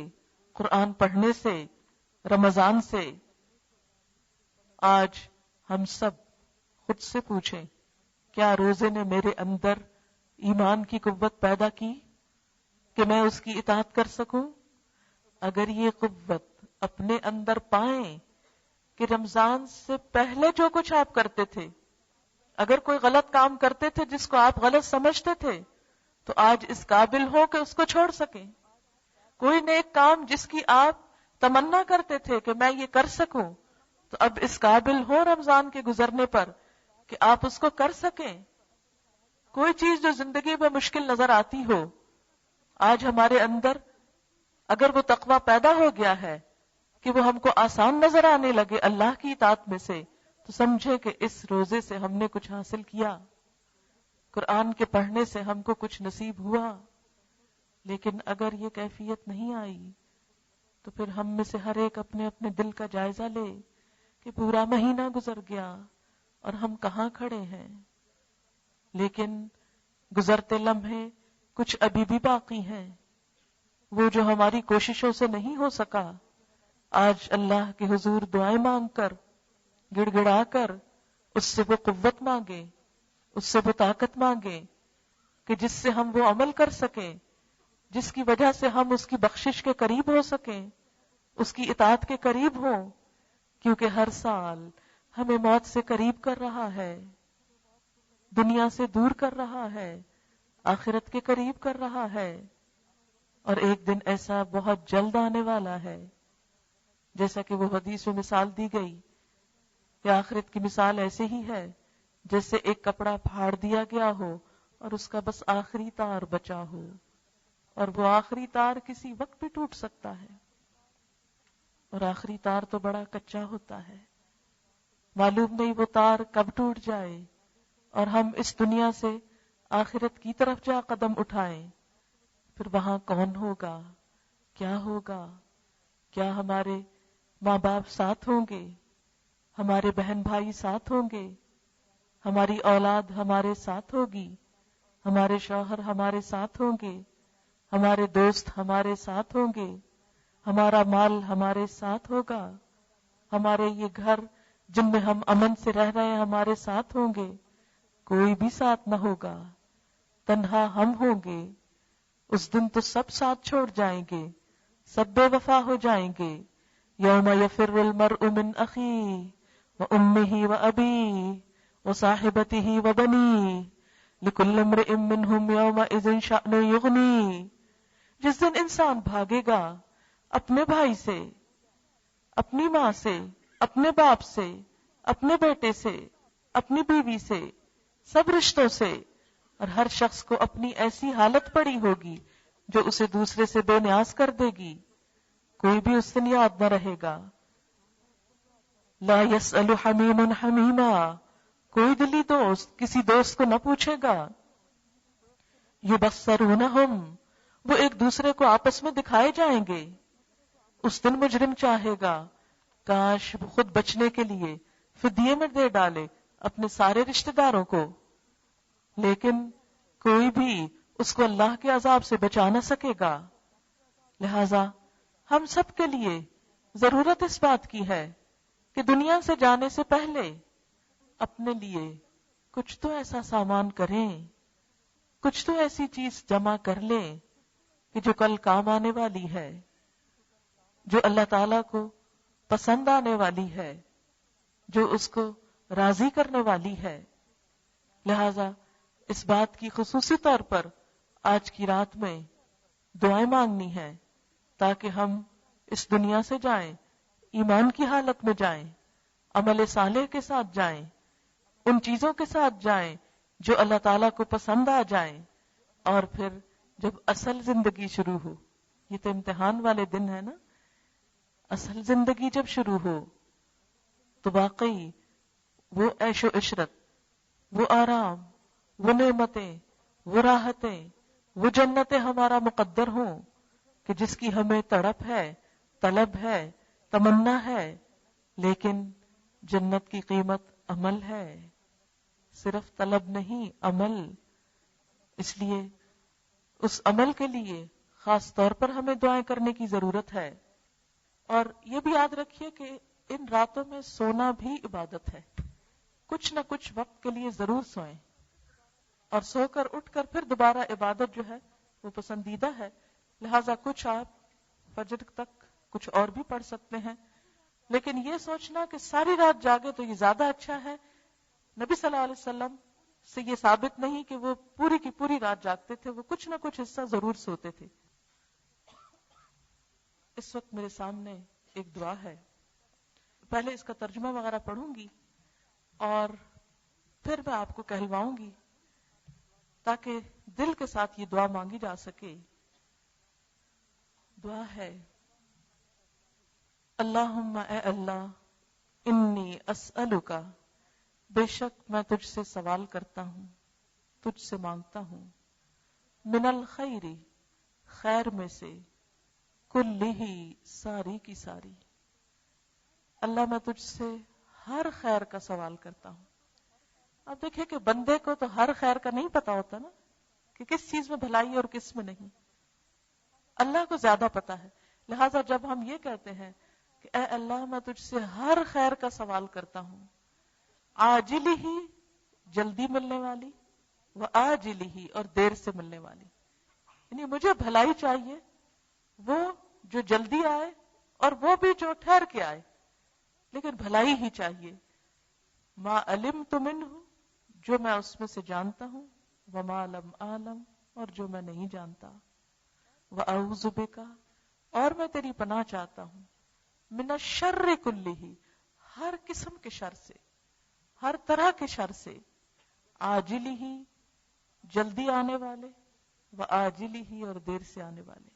قرآن پڑھنے سے، رمضان سے. آج ہم سب خود سے پوچھیں، کیا روزے نے میرے اندر ایمان کی قوت پیدا کی کہ میں اس کی اطاعت کر سکوں؟ اگر یہ قوت اپنے اندر پائیں کہ رمضان سے پہلے جو کچھ آپ کرتے تھے، اگر کوئی غلط کام کرتے تھے جس کو آپ غلط سمجھتے تھے، تو آج اس قابل ہو کہ اس کو چھوڑ سکیں. کوئی نیک کام جس کی آپ تمنا کرتے تھے کہ میں یہ کر سکوں، تو اب اس قابل ہو رمضان کے گزرنے پر کہ آپ اس کو کر سکیں. کوئی چیز جو زندگی میں مشکل نظر آتی ہو، آج ہمارے اندر اگر وہ تقویٰ پیدا ہو گیا ہے کہ وہ ہم کو آسان نظر آنے لگے اللہ کی اطاعت میں سے، تو سمجھے کہ اس روزے سے ہم نے کچھ حاصل کیا، قرآن کے پڑھنے سے ہم کو کچھ نصیب ہوا. لیکن اگر یہ کیفیت نہیں آئی تو پھر ہم میں سے ہر ایک اپنے اپنے دل کا جائزہ لے کہ پورا مہینہ گزر گیا اور ہم کہاں کھڑے ہیں. لیکن گزرتے لمحے کچھ ابھی بھی باقی ہیں، وہ جو ہماری کوششوں سے نہیں ہو سکا. آج اللہ کے حضور دعائیں مانگ کر، گڑ گڑا کر اس سے وہ قوت مانگے، اس سے وہ طاقت مانگے کہ جس سے ہم وہ عمل کر سکیں جس کی وجہ سے ہم اس کی بخشش کے قریب ہو سکیں، اس کی اطاعت کے قریب ہوں. کیونکہ ہر سال ہمیں موت سے قریب کر رہا ہے، دنیا سے دور کر رہا ہے، آخرت کے قریب کر رہا ہے. اور ایک دن ایسا بہت جلد آنے والا ہے، جیسا کہ وہ حدیث میں مثال دی گئی کہ آخرت کی مثال ایسے ہی ہے جیسے ایک کپڑا پھاڑ دیا گیا ہو اور اس کا بس آخری تار بچا ہو، اور وہ آخری تار کسی وقت بھی ٹوٹ سکتا ہے. اور آخری تار تو بڑا کچا ہوتا ہے، معلوم نہیں وہ تار کب ٹوٹ جائے اور ہم اس دنیا سے آخرت کی طرف جا قدم اٹھائیں. پھر وہاں کون ہوگا، کیا ہوگا، کیا ہمارے ماں باپ ساتھ ہوں گے، ہمارے بہن بھائی ساتھ ہوں گے، ہماری اولاد ہمارے ساتھ ہوگی، ہمارے شوہر ہمارے ساتھ ہوں گے، ہمارے دوست ہمارے ساتھ ہوں گے، ہمارا مال ہمارے ساتھ ہوگا، ہمارے یہ گھر جن میں ہم امن سے رہ رہے ہیں ہمارے ساتھ ہوں گے، کوئی بھی ساتھ نہ ہوگا، تنہا ہم ہوں گے۔ اس دن تو سب ساتھ چھوڑ جائیں گے، سب بے وفا ہو جائیں گے۔ یوم یفر المرء من اخیہ وامہ وابیہ وصاحبتہ وبنیہ لکل امرئ منہم یومئذ شأن یغنیہ۔ جس دن انسان بھاگے گا اپنے بھائی سے، اپنی ماں سے، اپنے باپ سے، اپنے بیٹے سے، اپنی بیوی سے، سب رشتوں سے، اور ہر شخص کو اپنی ایسی حالت پڑی ہوگی جو اسے دوسرے سے بے نیاز کر دے گی، کوئی بھی اس دن یاد نہ رہے گا۔ لا يسأل حمیم حمیما، کوئی دلی دوست کسی دوست کو نہ پوچھے گا۔ یبصرونہم، وہ ایک دوسرے کو آپس میں دکھائے جائیں گے۔ اس دن مجرم چاہے گا کاش وہ خود بچنے کے لیے فدیے میں دے ڈالے اپنے سارے رشتہ داروں کو، لیکن کوئی بھی اس کو اللہ کے عذاب سے بچا نہ سکے گا۔ لہذا ہم سب کے لیے ضرورت اس بات کی ہے کہ دنیا سے جانے سے پہلے اپنے لیے کچھ تو ایسا سامان کریں، کچھ تو ایسی چیز جمع کر لیں کہ جو کل کام آنے والی ہے، جو اللہ تعالیٰ کو پسند آنے والی ہے، جو اس کو راضی کرنے والی ہے۔ لہذا اس بات کی خصوصی طور پر آج کی رات میں دعائیں مانگنی ہے تاکہ ہم اس دنیا سے جائیں، ایمان کی حالت میں جائیں، عمل صالح کے ساتھ جائیں، ان چیزوں کے ساتھ جائیں جو اللہ تعالیٰ کو پسند آ جائیں، اور پھر جب اصل زندگی شروع ہو، یہ تو امتحان والے دن ہے نا، اصل زندگی جب شروع ہو تو واقعی وہ عیش و عشرت، وہ آرام، وہ نعمتیں، وہ راحتیں، وہ جنتیں ہمارا مقدر ہوں کہ جس کی ہمیں تڑپ ہے، طلب ہے، تمنا ہے، لیکن جنت کی قیمت عمل ہے، صرف طلب نہیں، عمل۔ اس لیے اس عمل کے لیے خاص طور پر ہمیں دعائیں کرنے کی ضرورت ہے۔ اور یہ بھی یاد رکھیے کہ ان راتوں میں سونا بھی عبادت ہے، کچھ نہ کچھ وقت کے لیے ضرور سوئیں، اور سو کر اٹھ کر پھر دوبارہ عبادت جو ہے وہ پسندیدہ ہے۔ لہٰذا کچھ آپ فجر تک کچھ اور بھی پڑھ سکتے ہیں، لیکن یہ سوچنا کہ ساری رات جاگے تو یہ زیادہ اچھا ہے، نبی صلی اللہ علیہ وسلم سے یہ ثابت نہیں کہ وہ پوری کی پوری رات جاگتے تھے، وہ کچھ نہ کچھ حصہ ضرور سوتے تھے۔ اس وقت میرے سامنے ایک دعا ہے، پہلے اس کا ترجمہ وغیرہ پڑھوں گی اور پھر میں آپ کو کہلواؤں گی تاکہ دل کے ساتھ یہ دعا مانگی جا سکے۔ دعا ہے، اللہم اے اللہ، انی اسألک، بے شک میں تجھ سے سوال کرتا ہوں، تجھ سے مانگتا ہوں، من الخیر، خیر میں سے، کلہ، ساری کی ساری۔ اللہ میں تجھ سے ہر خیر کا سوال کرتا ہوں۔ اب دیکھیں کہ بندے کو تو ہر خیر کا نہیں پتا ہوتا نا، کہ کس چیز میں بھلائی اور کس میں نہیں، اللہ کو زیادہ پتا ہے۔ لہٰذا جب ہم یہ کہتے ہیں کہ اے اللہ میں تجھ سے ہر خیر کا سوال کرتا ہوں، عاجلی ہی، جلدی ملنے والی، و آجلی ہی، اور دیر سے ملنے والی، یعنی مجھے بھلائی چاہیے، وہ جو جلدی آئے اور وہ بھی جو ٹھہر کے آئے، لیکن بھلائی ہی چاہیے۔ ما علمت منہ، جو میں اس میں سے جانتا ہوں، وما لم اعلم، اور جو میں نہیں جانتا، واعوذ بک، اور میں تیری پناہ چاہتا ہوں، من الشر کلہ، ہر قسم کے شر سے، ہر طرح کے شر سے، عاجلی ہی، جلدی آنے والے، وآجلی ہی، اور دیر سے آنے والے،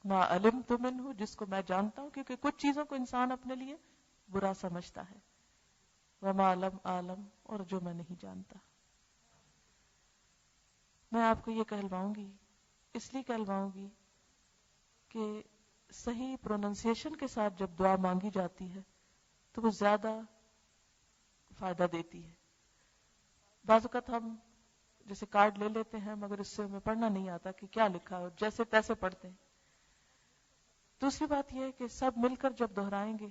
ما علمت منہ، جس کو میں جانتا ہوں، کیونکہ کچھ چیزوں کو انسان اپنے لیے برا سمجھتا ہے، وما لم اعلم، اور جو میں نہیں جانتا۔ میں آپ کو یہ کہلواؤں گی، اس لیے کہلواؤں گی کہ صحیح پروننسیشن کے ساتھ جب دعا مانگی جاتی ہے تو وہ زیادہ فائدہ دیتی ہے. بعض اوقات ہم جیسے کارڈ لے لیتے ہیں مگر اس سے ہمیں پڑھنا نہیں آتا کہ کیا لکھا ہے، جیسے تیسے پڑھتے ہیں. دوسری بات یہ ہے کہ سب مل کر جب دہرائیں گے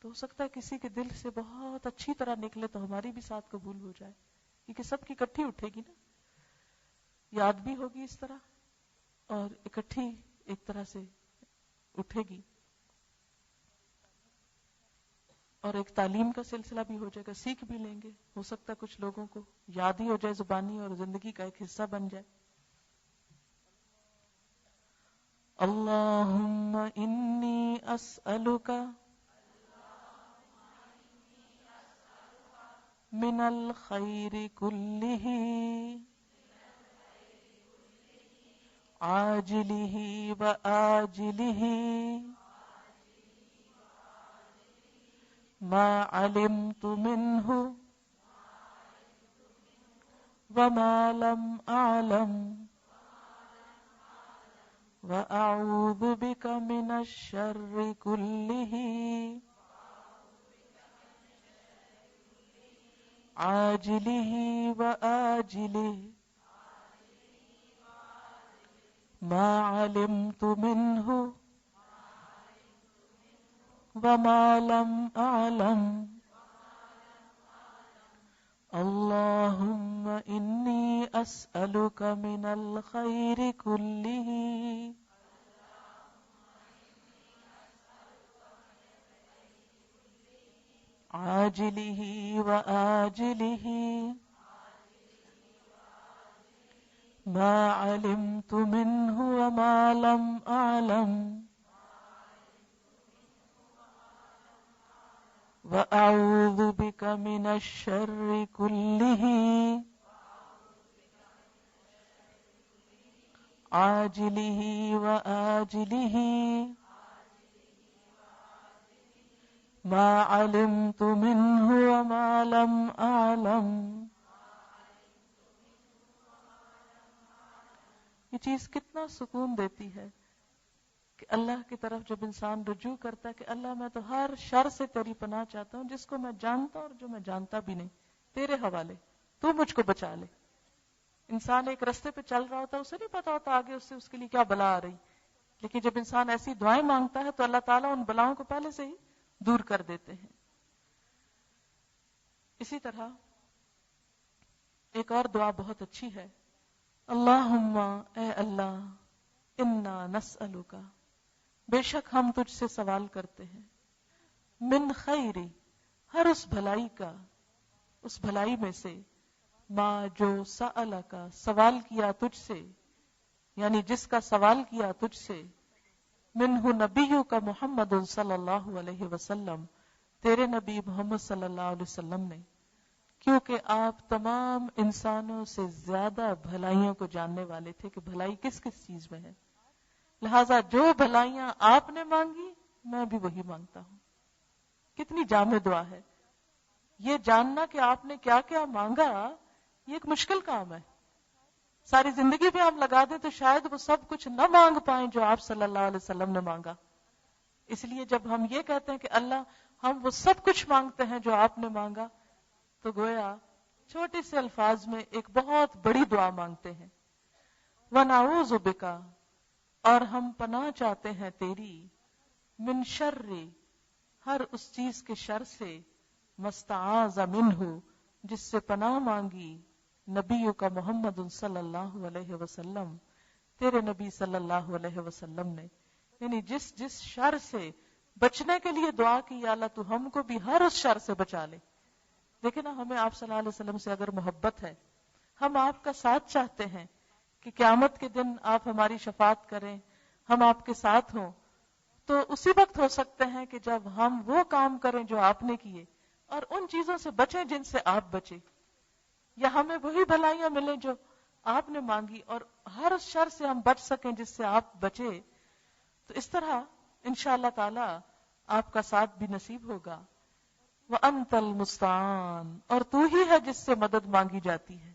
تو ہو سکتا ہے کسی کے دل سے بہت اچھی طرح نکلے تو ہماری بھی ساتھ قبول ہو جائے، کیونکہ سب کی اکٹھی اٹھے گی نا، یاد بھی ہوگی اس طرح اور اکٹھی ایک طرح سے اٹھے گی، اور ایک تعلیم کا سلسلہ بھی ہو جائے گا، سیکھ بھی لیں گے. ہو سکتا ہے کچھ لوگوں کو یاد ہی ہو جائے زبانی اور زندگی کا ایک حصہ بن جائے. اللہم انی اسألک من الخیر کلہ عاجلہ وآجلہ ما علمت منہ وما لم اعلم وأعوذ بك من الشر كله عاجله وآجله ما علمت منه وما لم أعلم اللهم إني أسألك من الخير كله عاجله وآجله ما علمت منه وما لم أعلم وأعوذ بك من الشر كله عاجله وآجله ما علمت منه وما لم أعلم. یہ چیز کتنا سکون دیتی ہے کہ اللہ کی طرف جب انسان رجوع کرتا ہے کہ اللہ میں تو ہر شر سے تیری پناہ چاہتا ہوں، جس کو میں جانتا اور جو میں جانتا بھی نہیں، تیرے حوالے، تو مجھ کو بچا لے. انسان ایک رستے پہ چل رہا ہوتا ہے، اسے نہیں پتا ہوتا آگے اس کے لیے کیا بلا آ رہی، لیکن جب انسان ایسی دعائیں مانگتا ہے تو اللہ تعالیٰ ان بلاؤں کو پہلے سے ہی دور کر دیتے ہیں. اسی طرح ایک اور دعا بہت اچھی ہے، اللہم اے اللہ، انا نسألک، بے شک ہم تجھ سے سوال کرتے ہیں، من خیری، ہر اس بھلائی کا، اس بھلائی میں سے، ما جو سألک، سوال کیا تجھ سے، یعنی جس کا سوال کیا تجھ سے، منہ نبیک محمد صلی اللہ علیہ وسلم، تیرے نبی محمد صلی اللہ علیہ وسلم نے، کیونکہ آپ تمام انسانوں سے زیادہ بھلائیوں کو جاننے والے تھے کہ بھلائی کس کس چیز میں ہے، لہذا جو بھلائیاں آپ نے مانگی میں بھی وہی مانگتا ہوں. کتنی جامع دعا ہے. یہ جاننا کہ آپ نے کیا کیا مانگا یہ ایک مشکل کام ہے. ساری زندگی بھی ہم لگا دیں تو شاید وہ سب کچھ نہ مانگ پائیں جو آپ صلی اللہ علیہ وسلم نے مانگا. اس لیے جب ہم یہ کہتے ہیں کہ اللہ ہم وہ سب کچھ مانگتے ہیں جو آپ نے مانگا، تو گویا چھوٹے سے الفاظ میں ایک بہت بڑی دعا مانگتے ہیں. وَنَعُوذُ بِكَ، اور ہم پناہ چاہتے ہیں تیری، من شر، ہر اس چیز کے شر سے، مستعاذ منہ، جس سے پناہ مانگی نبیوں کا محمد صلی اللہ علیہ وسلم، تیرے نبی صلی اللہ علیہ وسلم نے، یعنی جس جس شر سے بچنے کے لیے دعا کی، یا اللہ تو ہم کو بھی ہر اس شر سے بچا لے. دیکھیں نا، ہمیں آپ صلی اللہ علیہ وسلم سے اگر محبت ہے، ہم آپ کا ساتھ چاہتے ہیں کہ قیامت کے دن آپ ہماری شفاعت کریں، ہم آپ کے ساتھ ہوں، تو اسی وقت ہو سکتے ہیں کہ جب ہم وہ کام کریں جو آپ نے کیے اور ان چیزوں سے بچیں جن سے آپ بچے، یا ہمیں وہی بھلائیاں ملیں جو آپ نے مانگی اور ہر اس شر سے ہم بچ سکیں جس سے آپ بچے. تو اس طرح انشاءاللہ تعالی آپ کا ساتھ بھی نصیب ہوگا. وَأَنْتَ الْمُسْتَعَانُ، اور تو ہی ہے جس سے مدد مانگی جاتی ہے،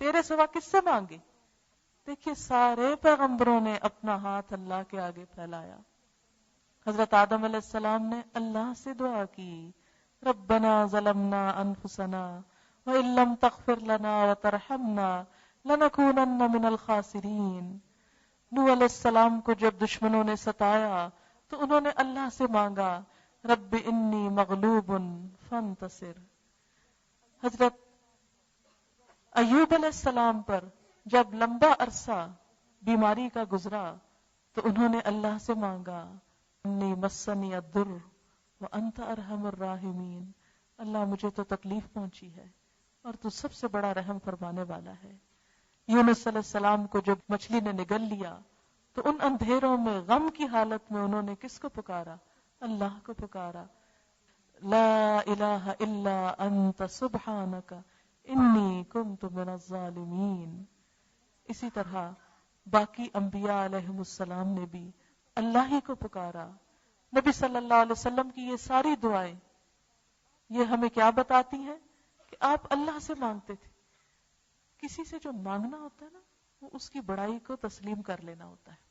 تیرے سوا کس سے مانگے. دیکھیے سارے پیغمبروں نے اپنا ہاتھ اللہ کے آگے پھیلایا، حضرت آدم علیہ السلام نے اللہ سے دعا کی، ربنا ظلمنا انفسنا وان لم تغفر لنا وترحمنا لنکونن من الخاسرین۔ نوح علیہ السلام کو جب دشمنوں نے ستایا تو انہوں نے اللہ سے مانگا، رب انی مغلوب فانتصر۔ حضرت ایوب علیہ السلام پر جب لمبا عرصہ بیماری کا گزرا تو انہوں نے اللہ سے مانگا، انی مسنی الضر وانت ارحم الراحمین، اللہ مجھے تو تکلیف پہنچی ہے اور تو سب سے بڑا رحم فرمانے والا ہے۔ یونس علیہ السلام کو جب مچھلی نے نگل لیا تو ان اندھیروں میں غم کی حالت میں انہوں نے کس کو پکارا؟ اللہ کو پکارا، لا الہ الا انت سبحانک انی کنت من الظالمین۔ اسی طرح باقی انبیاء علیہم السلام نے بھی اللہ ہی کو پکارا۔ نبی صلی اللہ علیہ وسلم کی یہ ساری دعائیں یہ ہمیں کیا بتاتی ہیں کہ آپ اللہ سے مانگتے تھے۔ کسی سے جو مانگنا ہوتا ہے نا، وہ اس کی بڑائی کو تسلیم کر لینا ہوتا ہے۔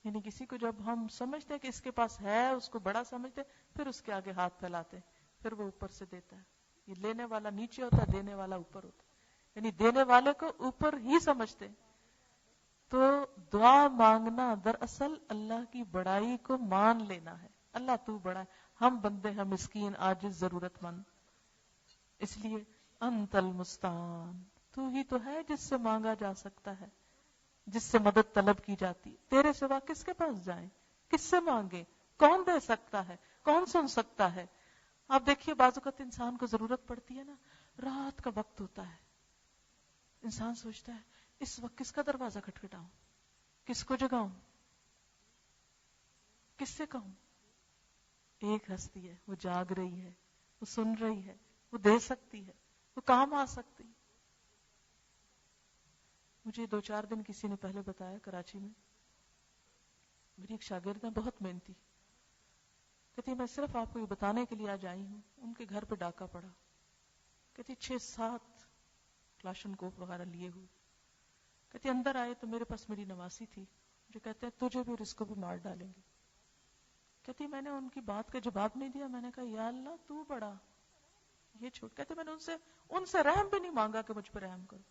یعنی کسی کو جب ہم سمجھتے ہیں کہ اس کے پاس ہے، اس کو بڑا سمجھتے ہیں، پھر اس کے آگے ہاتھ پھیلاتے ہیں، پھر وہ اوپر سے دیتا ہے۔ یہ لینے والا نیچے ہوتا ہے، دینے والا اوپر ہوتا ہے، یعنی دینے والے کو اوپر ہی سمجھتے ہیں۔ تو دعا مانگنا دراصل اللہ کی بڑائی کو مان لینا ہے۔ اللہ تو بڑا ہے، ہم بندے ہیں مسکین عاجز ضرورت مند، اس لیے انت المستعان، تو ہی تو ہے جس سے مانگا جا سکتا ہے، جس سے مدد طلب کی جاتی۔ تیرے سوا کس کے پاس جائیں، کس سے مانگے، کون دے سکتا ہے، کون سن سکتا ہے۔ آپ دیکھیے بعض اوقات انسان کو ضرورت پڑتی ہے نا، رات کا وقت ہوتا ہے، انسان سوچتا ہے اس وقت کس کا دروازہ کھٹکھٹاؤں، کس کو جگاؤں، کس سے کہوں۔ ایک ہستی ہے، وہ جاگ رہی ہے، وہ سن رہی ہے، وہ دے سکتی ہے، وہ کام آ سکتی۔ مجھے 2-4 دن کسی نے پہلے بتایا، کراچی میں میری ایک شاگرد ہے، بہت محنتی، کہتی میں صرف آپ کو یہ بتانے کے لیے آج آئی ہوں، ان کے گھر پہ ڈاکہ پڑا، کہتی 6-7 کلاشن کوف وغیرہ لیے ہوئے، کہتی اندر آئے تو میرے پاس میری نواسی تھی، جو کہتے ہیں تجھے بھی اور اس کو بھی مار ڈالیں گے۔ کہتی میں نے ان کی بات کا جواب نہیں دیا، میں نے کہا یا اللہ تو بڑا، یہ چھوٹ۔ کہتے میں نے ان سے رحم بھی نہیں مانگا کہ مجھ پہ رحم کرو۔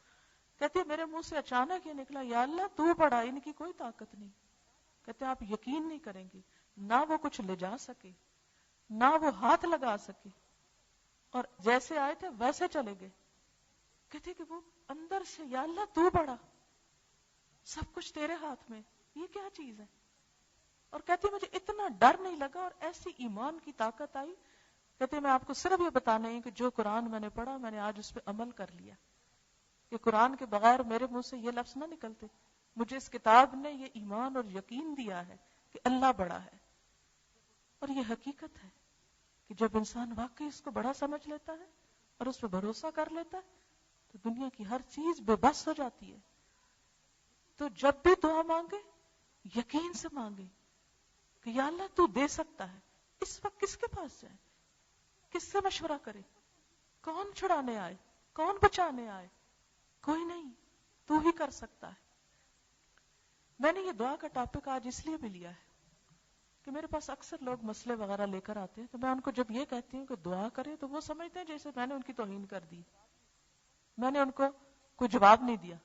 کہتے میرے منہ سے اچانک یہ نکلا، یا اللہ تو بڑا، ان کی کوئی طاقت نہیں۔ کہتے آپ یقین نہیں کریں گے، نہ وہ کچھ لے جا سکے، نہ وہ ہاتھ لگا سکے، اور جیسے آئے تھے ویسے چلے گئے۔ کہتے کہ وہ اندر سے یا اللہ تو بڑا، سب کچھ تیرے ہاتھ میں، یہ کیا چیز ہے۔ اور کہتے مجھے اتنا ڈر نہیں لگا اور ایسی ایمان کی طاقت آئی۔ کہتے میں آپ کو صرف یہ بتانا ہے کہ جو قرآن میں نے پڑھا میں نے آج اس پہ عمل کر لیا، کہ قرآن کے بغیر میرے منہ سے یہ لفظ نہ نکلتے، مجھے اس کتاب نے یہ ایمان اور یقین دیا ہے کہ اللہ بڑا ہے۔ اور یہ حقیقت ہے کہ جب انسان واقعی اس کو بڑا سمجھ لیتا ہے اور اس پہ بھروسہ کر لیتا ہے تو دنیا کی ہر چیز بے بس ہو جاتی ہے۔ تو جب بھی دعا مانگے یقین سے مانگے کہ یا اللہ تو دے سکتا ہے۔ اس وقت کس کے پاس جائے، کس سے مشورہ کرے، کون چھڑانے آئے، کون بچانے آئے، کوئی نہیں، تو ہی کر سکتا ہے۔ میں نے یہ دعا کا ٹاپک آج اس لیے بھی لیا ہے کہ میرے پاس اکثر لوگ مسئلے وغیرہ لے کر آتے ہیں، تو میں ان کو جب یہ کہتی ہوں کہ دعا کرے تو وہ سمجھتے ہیں جیسے میں نے ان کی توہین کر دی، میں نے ان کو کوئی جواب نہیں دیا،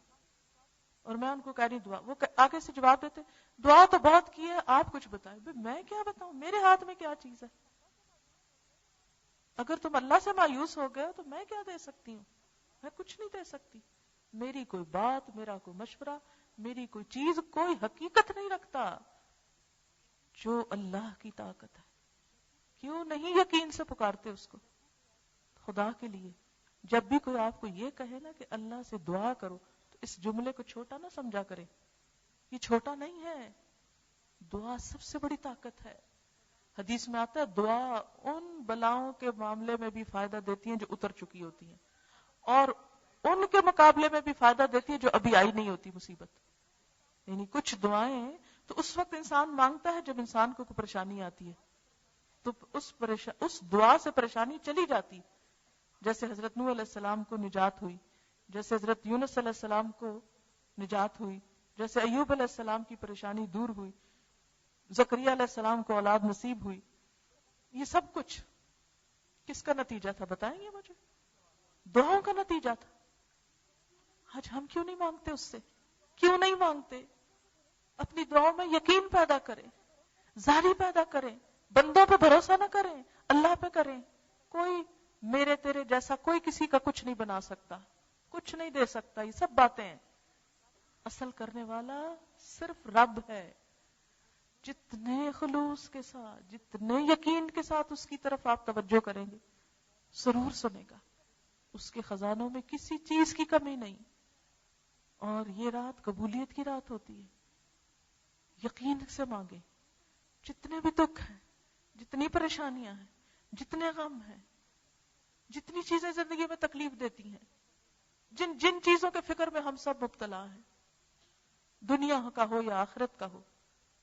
اور میں ان کو کہہ رہی دعا، وہ آگے سے جواب دیتے دعا تو بہت کی ہے، آپ کچھ بتائیں۔ میں کیا بتاؤں، میرے ہاتھ میں کیا چیز ہے؟ اگر تم اللہ سے مایوس ہو گئے تو میں کیا دے سکتی ہوں؟ میں کچھ نہیں دے سکتی۔ میری کوئی بات، میرا کوئی مشورہ، میری کوئی چیز کوئی حقیقت نہیں رکھتا جو اللہ کی طاقت ہے۔ کیوں نہیں یقین سے پکارتے اس کو؟ خدا کے لیے جب بھی کوئی آپ کو یہ کہے نا کہ اللہ سے دعا کرو تو اس جملے کو چھوٹا نہ سمجھا کرے، یہ چھوٹا نہیں ہے، دعا سب سے بڑی طاقت ہے۔ حدیث میں آتا ہے دعا ان بلاؤں کے معاملے میں بھی فائدہ دیتی ہیں جو اتر چکی ہوتی ہیں، اور ان کے مقابلے میں بھی فائدہ دیتی ہے جو ابھی آئی نہیں ہوتی مصیبت۔ یعنی کچھ دعائیں تو اس وقت انسان مانگتا ہے جب انسان کو کوئی پریشانی آتی ہے، تو اس دعا سے پریشانی چلی جاتی، جیسے حضرت نوح علیہ السلام کو نجات ہوئی، جیسے حضرت یونس علیہ السلام کو نجات ہوئی، جیسے ایوب علیہ السلام کی پریشانی دور ہوئی۔ زکریا علیہ السلام کو اولاد نصیب ہوئی. یہ سب کچھ کس کا نتیجہ تھا بتائیں گے مجھے؟ دعاؤں کا نتیجہ تھا. آج ہم کیوں نہیں مانگتے اس سے؟ کیوں نہیں مانگتے؟ اپنی دعاؤں میں یقین پیدا کریں، زاری پیدا کریں، بندوں پہ بھروسہ نہ کریں، اللہ پہ کریں. کوئی میرے تیرے جیسا کوئی کسی کا کچھ نہیں بنا سکتا، کچھ نہیں دے سکتا. یہ سب باتیں ہیں. اصل کرنے والا صرف رب ہے. جتنے خلوص کے ساتھ، جتنے یقین کے ساتھ اس کی طرف آپ توجہ کریں گے ضرور سنے گا. اس کے خزانوں میں کسی چیز کی کمی نہیں. اور یہ رات قبولیت کی رات ہوتی ہے. یقین سے مانگے. جتنے بھی دکھ ہیں، جتنی پریشانیاں ہیں، جتنے غم ہیں، جتنی چیزیں زندگی میں تکلیف دیتی ہیں، جن چیزوں کے فکر میں ہم سب مبتلا ہیں، دنیا کا ہو یا آخرت کا ہو،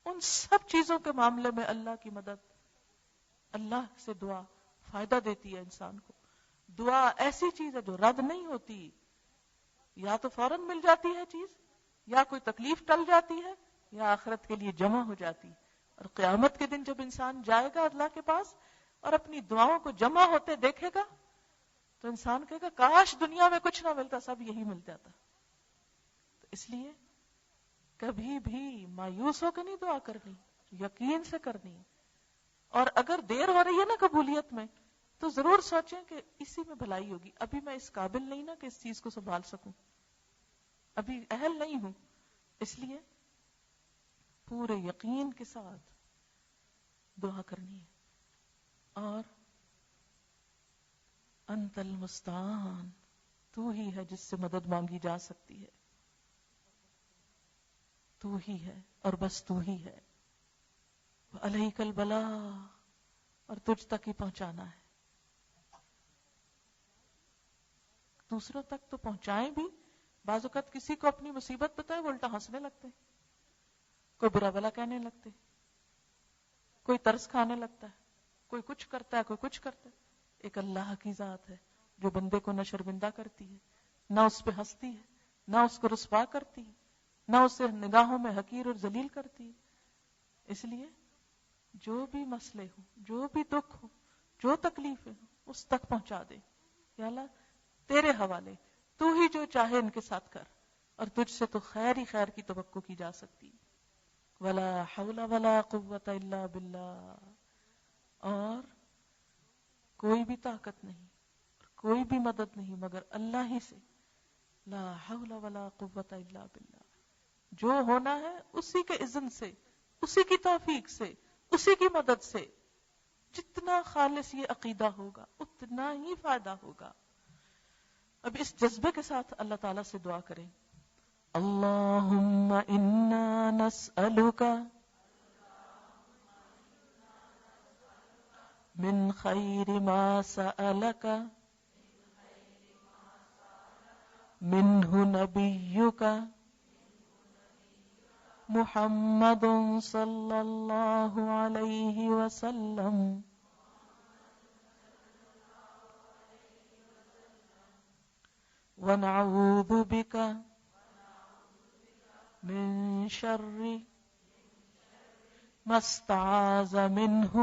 ان سب چیزوں کے معاملے میں اللہ کی مدد، اللہ سے دعا فائدہ دیتی ہے انسان کو. دعا ایسی چیز ہے جو رد نہیں ہوتی. یا تو فوراً مل جاتی ہے چیز، یا کوئی تکلیف ٹل جاتی ہے، یا آخرت کے لیے جمع ہو جاتی. اور قیامت کے دن جب انسان جائے گا اللہ کے پاس اور اپنی دعاؤں کو جمع ہوتے دیکھے گا تو انسان کہے گا کاش دنیا میں کچھ نہ ملتا، سب یہی مل جاتا. تو اس لیے کبھی بھی مایوس ہو کے نہیں دعا کرنی، یقین سے کرنی. اور اگر دیر ہو رہی ہے نا قبولیت میں تو ضرور سوچیں کہ اسی میں بھلائی ہوگی. ابھی میں اس قابل نہیں نا کہ اس چیز کو سنبھال سکوں، ابھی اہل نہیں ہوں. اس لیے پورے یقین کے ساتھ دعا کرنی ہے. اور انت المستعان، تو ہی ہے جس سے مدد مانگی جا سکتی ہے. تو ہی ہے اور بس تو ہی ہے. علیک البلاغ، اور تجھ تک ہی پہنچانا ہے. دوسروں تک تو پہنچائیں بھی. بعض اوقات کسی کو اپنی مصیبت بتائے وہ الٹا ہنسنے لگتے، کوئی برا بلا کہنے لگتے، کوئی ترس کھانے لگتا ہے، کوئی کچھ کرتا ہے، کوئی کچھ کرتا ہے. ایک اللہ کی ذات ہے جو بندے کو نہ شرمندہ کرتی ہے، نہ اس پہ ہنستی ہے، نہ اس کو رسوا کرتی ہے، نہ اسے نگاہوں میں حقیر اور ذلیل کرتی ہے. اس لیے جو بھی مسئلے ہوں، جو بھی دکھ ہو، جو تکلیفیں ہوں، اس تک پہنچا دے. یا اللہ تیرے حوالے، تو ہی جو چاہے ان کے ساتھ کر، اور تجھ سے تو خیر ہی خیر کی توقع کی جا سکتی. ولا حول ولا قوت الا باللہ. اور کوئی بھی طاقت نہیں، کوئی بھی مدد نہیں مگر اللہ ہی سے. لا حول ولا قوت الا باللہ. جو ہونا ہے اسی کے اذن سے، اسی کی توفیق سے، اسی کی مدد سے. جتنا خالص یہ عقیدہ ہوگا اتنا ہی فائدہ ہوگا. اب اس جذبے کے ساتھ اللہ تعالیٰ سے دعا کریں. اللہم انا نسألک من خیر ما سألک منہ نبیک محمد صلی اللہ علیہ وسلم ونعوذ بک من شر ما استعاذ منہ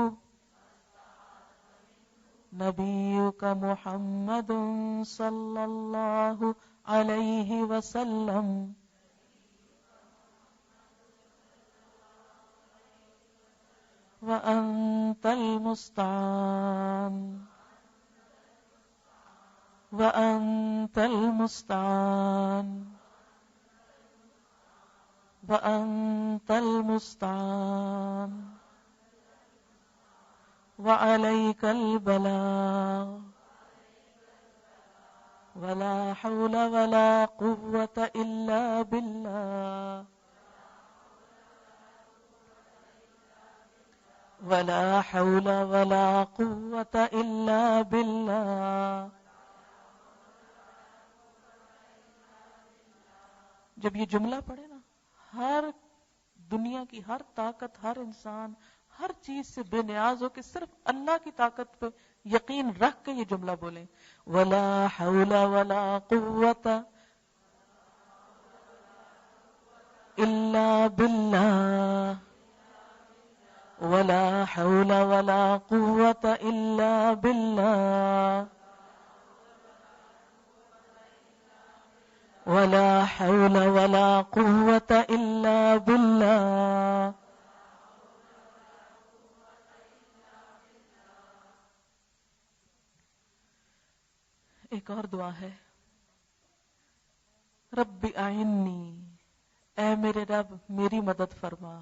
نبیک محمد صلی اللہ علیہ وسلم وأنت المستعان وأنت المستعان وأنت المستعان وعليك البلاغ ولا حول ولا قوة إلا بالله ولا حول ولا قوة إلا بالله. جب یہ جملہ پڑھے نا، ہر دنیا کی ہر طاقت، ہر انسان، ہر چیز سے بے نیاز ہو کہ صرف اللہ کی طاقت پہ یقین رکھ کے یہ جملہ بولیں. ولا حول ولا قوة الا باللہ ولا حول ولا قوة إلا بالله ولا حول ولا قوة إلا بالله. ایک اور دعا ہے، رب اعنی، اے میرے رب میری مدد فرما،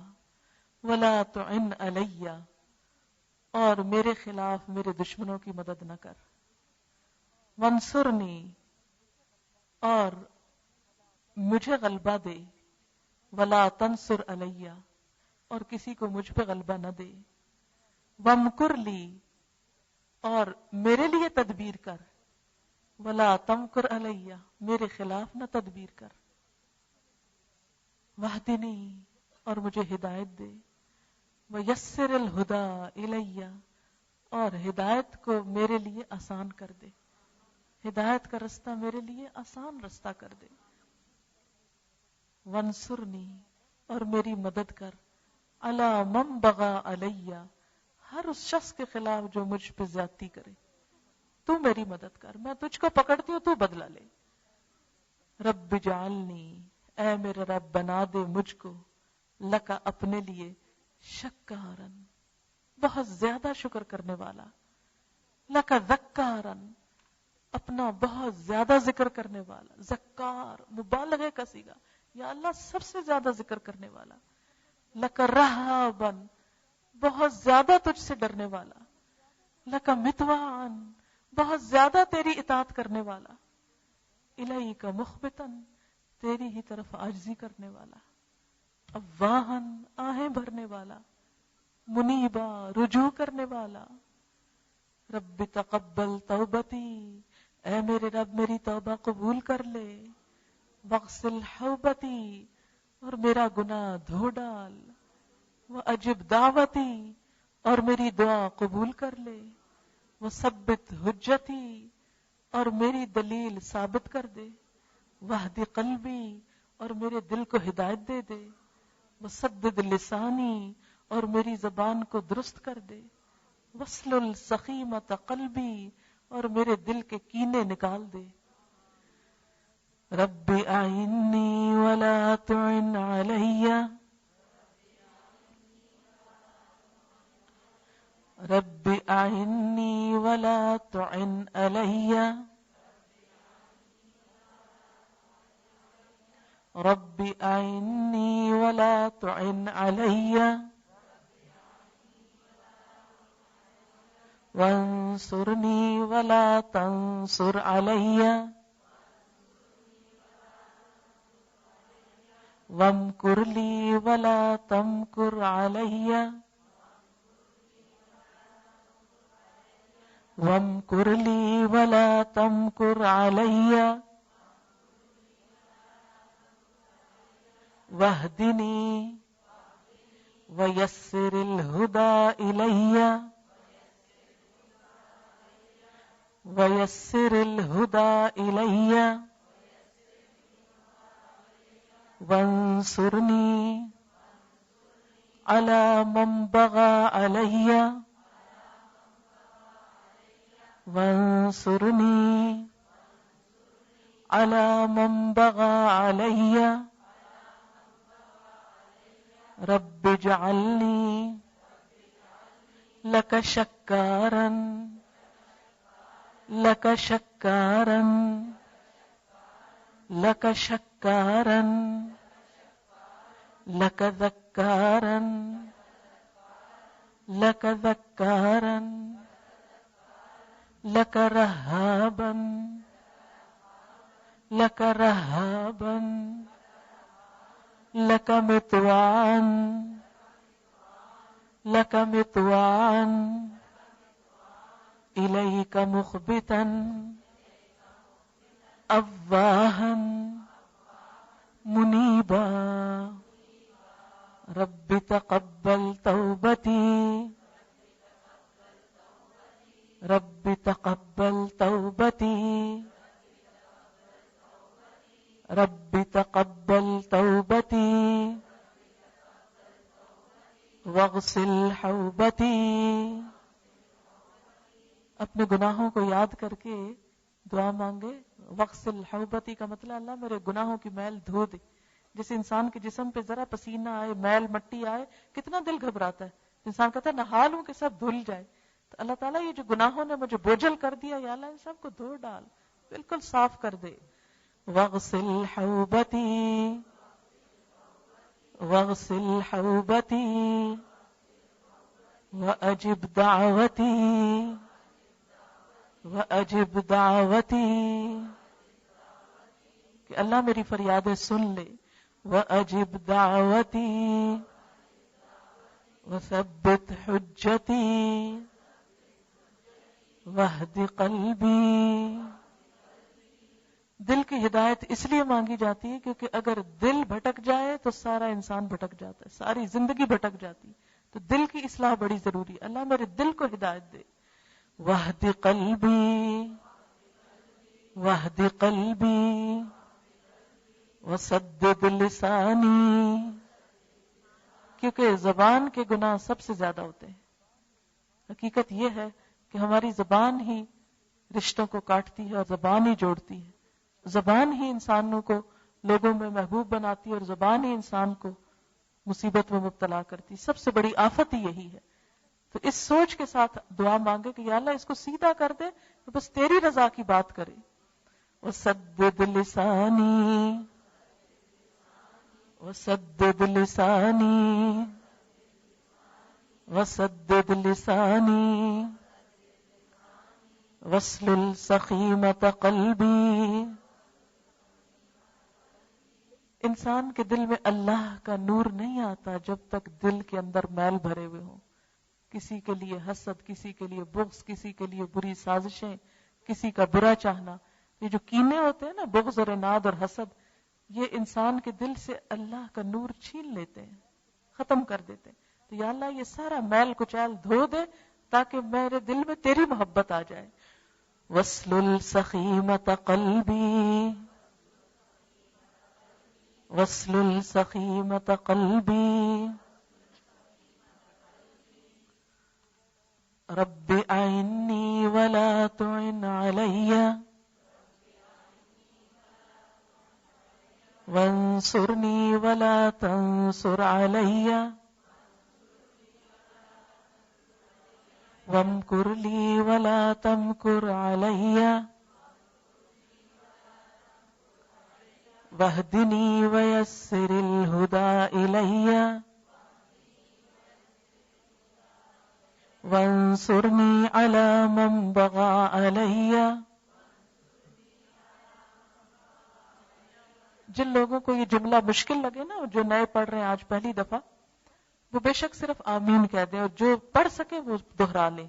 ولا تعن علی، اور میرے خلاف میرے دشمنوں کی مدد نہ کر، وانصرنی، اور مجھے غلبہ دے، ولا تنصر علی، اور کسی کو مجھ پہ غلبہ نہ دے، وامکر لی، اور میرے لیے تدبیر کر، ولا تمکر علی، میرے خلاف نہ تدبیر کر، واہدنی، اور مجھے ہدایت دے، ویسر الہدی الی، اور ہدایت کو میرے لیے آسان کر دے، ہدایت کا رستہ میرے لیے آسان رستہ کر دے، وانصرنی، اور میری مدد کر، علی من بغی علی، ہر اس شخص کے خلاف جو مجھ پہ زیادتی کرے، تو میری مدد کر، میں تجھ کو پکڑتی ہوں، تو بدلہ لے، رب اجعلنی، اے میرے رب بنا دے مجھ کو، لکا اپنے لیے، شکارن، بہت زیادہ شکر کرنے والا، لکا ذکارن، اپنا بہت زیادہ ذکر کرنے والا، ذکار مبالغہ کا صیغہ، یا اللہ سب سے زیادہ ذکر کرنے والا، لکا رہابن، بہت زیادہ تجھ سے ڈرنے والا، لکا متوان، بہت زیادہ تیری اطاعت کرنے والا، الیک مخبتن، تیری ہی طرف عاجزی کرنے والا، اواہن، آہیں بھرنے والا، منیبا، رجوع کرنے والا، رب تقبل توبتی، اے میرے رب میری توبہ قبول کر لے، واغسل حوبتی، اور میرا گناہ دھو ڈال، واجب دعوتی، اور میری دعا قبول کر لے، وثبت حجتی، اور میری دلیل ثابت کر دے، واہد قلبی، اور میرے دل کو ہدایت دے دے، وسدد لسانی، اور میری زبان کو درست کر دے، واسلل سخیمۃ قلبی، اور میرے دل کے کینے نکال دے، رب اعنی ولا تعن علی، رب اعنی ولا تعن علی، رب اعنی ولا تعن علی، وانصرنی ولا تنصر علی، وامکر لی ولا تمکر علی، وامکر لی ولا تمکر علی، واہدنی ویسر الہدی الی، ویسر الہدی الی، وانصرنی علی من بغی علی، وانصرنی علی من بغی علی، رب اجعلنی لک شکارا، لک شکارا، لک شکارا، لک ذکارا، لک ذکارا، لک رہابا، لک رہابا، لک متوان، لک متوان، الیک مخبتا، اواہا، منیبا، رب تقبل توبتی، رب تقبل توبتی، رب تقبل توبتی، واغفر واغسل حوبتی، اپنے گناہوں کو یاد کر کے دعا مانگے. واغسل حوبتی کا مطلب اللہ میرے گناہوں کی میل دھو دے. جیسے انسان کے جسم پہ ذرا پسینہ آئے، میل مٹی آئے، کتنا دل گھبراتا ہے. انسان کہتا ہے نہا لوں کہ سب دھل جائے. تو اللہ تعالیٰ یہ جو گناہوں نے مجھے بوجھل کر دیا، یا اللہ ان سب کو دھو ڈال، بالکل صاف کر دے. واغسل حوبتی واغسل حوبتی واجب دعوتی واجب دعوتی، کہ اللہ میری فریادیں سن لے. واجب دعوتی وثبت حجتی واہد قلبی. دل کی ہدایت اس لیے مانگی جاتی ہے کیونکہ اگر دل بھٹک جائے تو سارا انسان بھٹک جاتا ہے، ساری زندگی بھٹک جاتی ہے. تو دل کی اصلاح بڑی ضروری. اللہ میرے دل کو ہدایت دے. واہد قلبی واہد قلبی وسدد لسانی، کیونکہ زبان کے گناہ سب سے زیادہ ہوتے ہیں. حقیقت یہ ہے کہ ہماری زبان ہی رشتوں کو کاٹتی ہے اور زبان ہی جوڑتی ہے. زبان ہی انسانوں کو لوگوں میں محبوب بناتی ہے اور زبان ہی انسان کو مصیبت میں مبتلا کرتی. سب سے بڑی آفت ہی یہی ہے. تو اس سوچ کے ساتھ دعا مانگے کہ یا اللہ اس کو سیدھا کر دے تو بس تیری رضا کی بات کرے. وسدد لسانی وسدد لسانی وسدد لسانی واسلل سخیمۃ قلبی. انسان کے دل میں اللہ کا نور نہیں آتا جب تک دل کے اندر میل بھرے ہوئے ہوں. کسی کے لیے حسد، کسی کے لیے بغض، کسی کے لیے بری سازشیں، کسی کا برا چاہنا. یہ جو کینے ہوتے ہیں نا، بغض اور عناد اور حسد، یہ انسان کے دل سے اللہ کا نور چھین لیتے ہیں، ختم کر دیتے ہیں. تو یا اللہ یہ سارا میل کچیل دھو دے تاکہ میرے دل میں تیری محبت آ جائے. واسلل سخیمۃ قلبی واسلل سخیمۃ قلبی رب اعنی ولا تعن علی وانصرنی ولا تنصر علی وامکر لی ولا تمکر علی واہدنی ویسر الہدی الی وانصرنی علی من بغی علی. جن لوگوں کو یہ جملہ مشکل لگے نا، جو نئے پڑھ رہے ہیں آج پہلی دفعہ، وہ بے شک صرف آمین کہہ دیں، اور جو پڑھ سکے وہ دہرا لیں.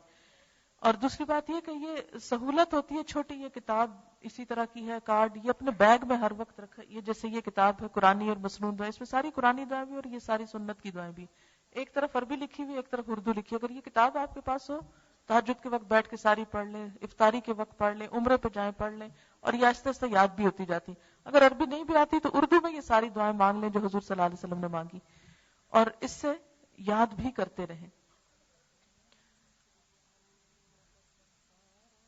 اور دوسری بات یہ کہ یہ سہولت ہوتی ہے چھوٹی، یہ کتاب اسی طرح کی ہے، کارڈ یہ اپنے بیگ میں ہر وقت رکھا. یہ جیسے یہ کتاب ہے قرآنی اور مسنون دعائیں، اس میں ساری قرآنی دعائیں بھی اور یہ ساری سنت کی دعائیں بھی. ایک طرف عربی لکھی ہوئی، ایک طرف اردو لکھی. اگر یہ کتاب آپ کے پاس ہو، تہجد کے وقت بیٹھ کے ساری پڑھ لیں، افطاری کے وقت پڑھ لیں، عمرے پہ جائیں پڑھ لیں، اور یہ آہستہ آہستہ یاد بھی ہوتی جاتی. اگر عربی نہیں بھی آتی تو اردو میں یہ ساری دعائیں مانگ لیں جو حضور صلی اللہ علیہ وسلم نے مانگی، اور اس سے یاد بھی کرتے رہیں.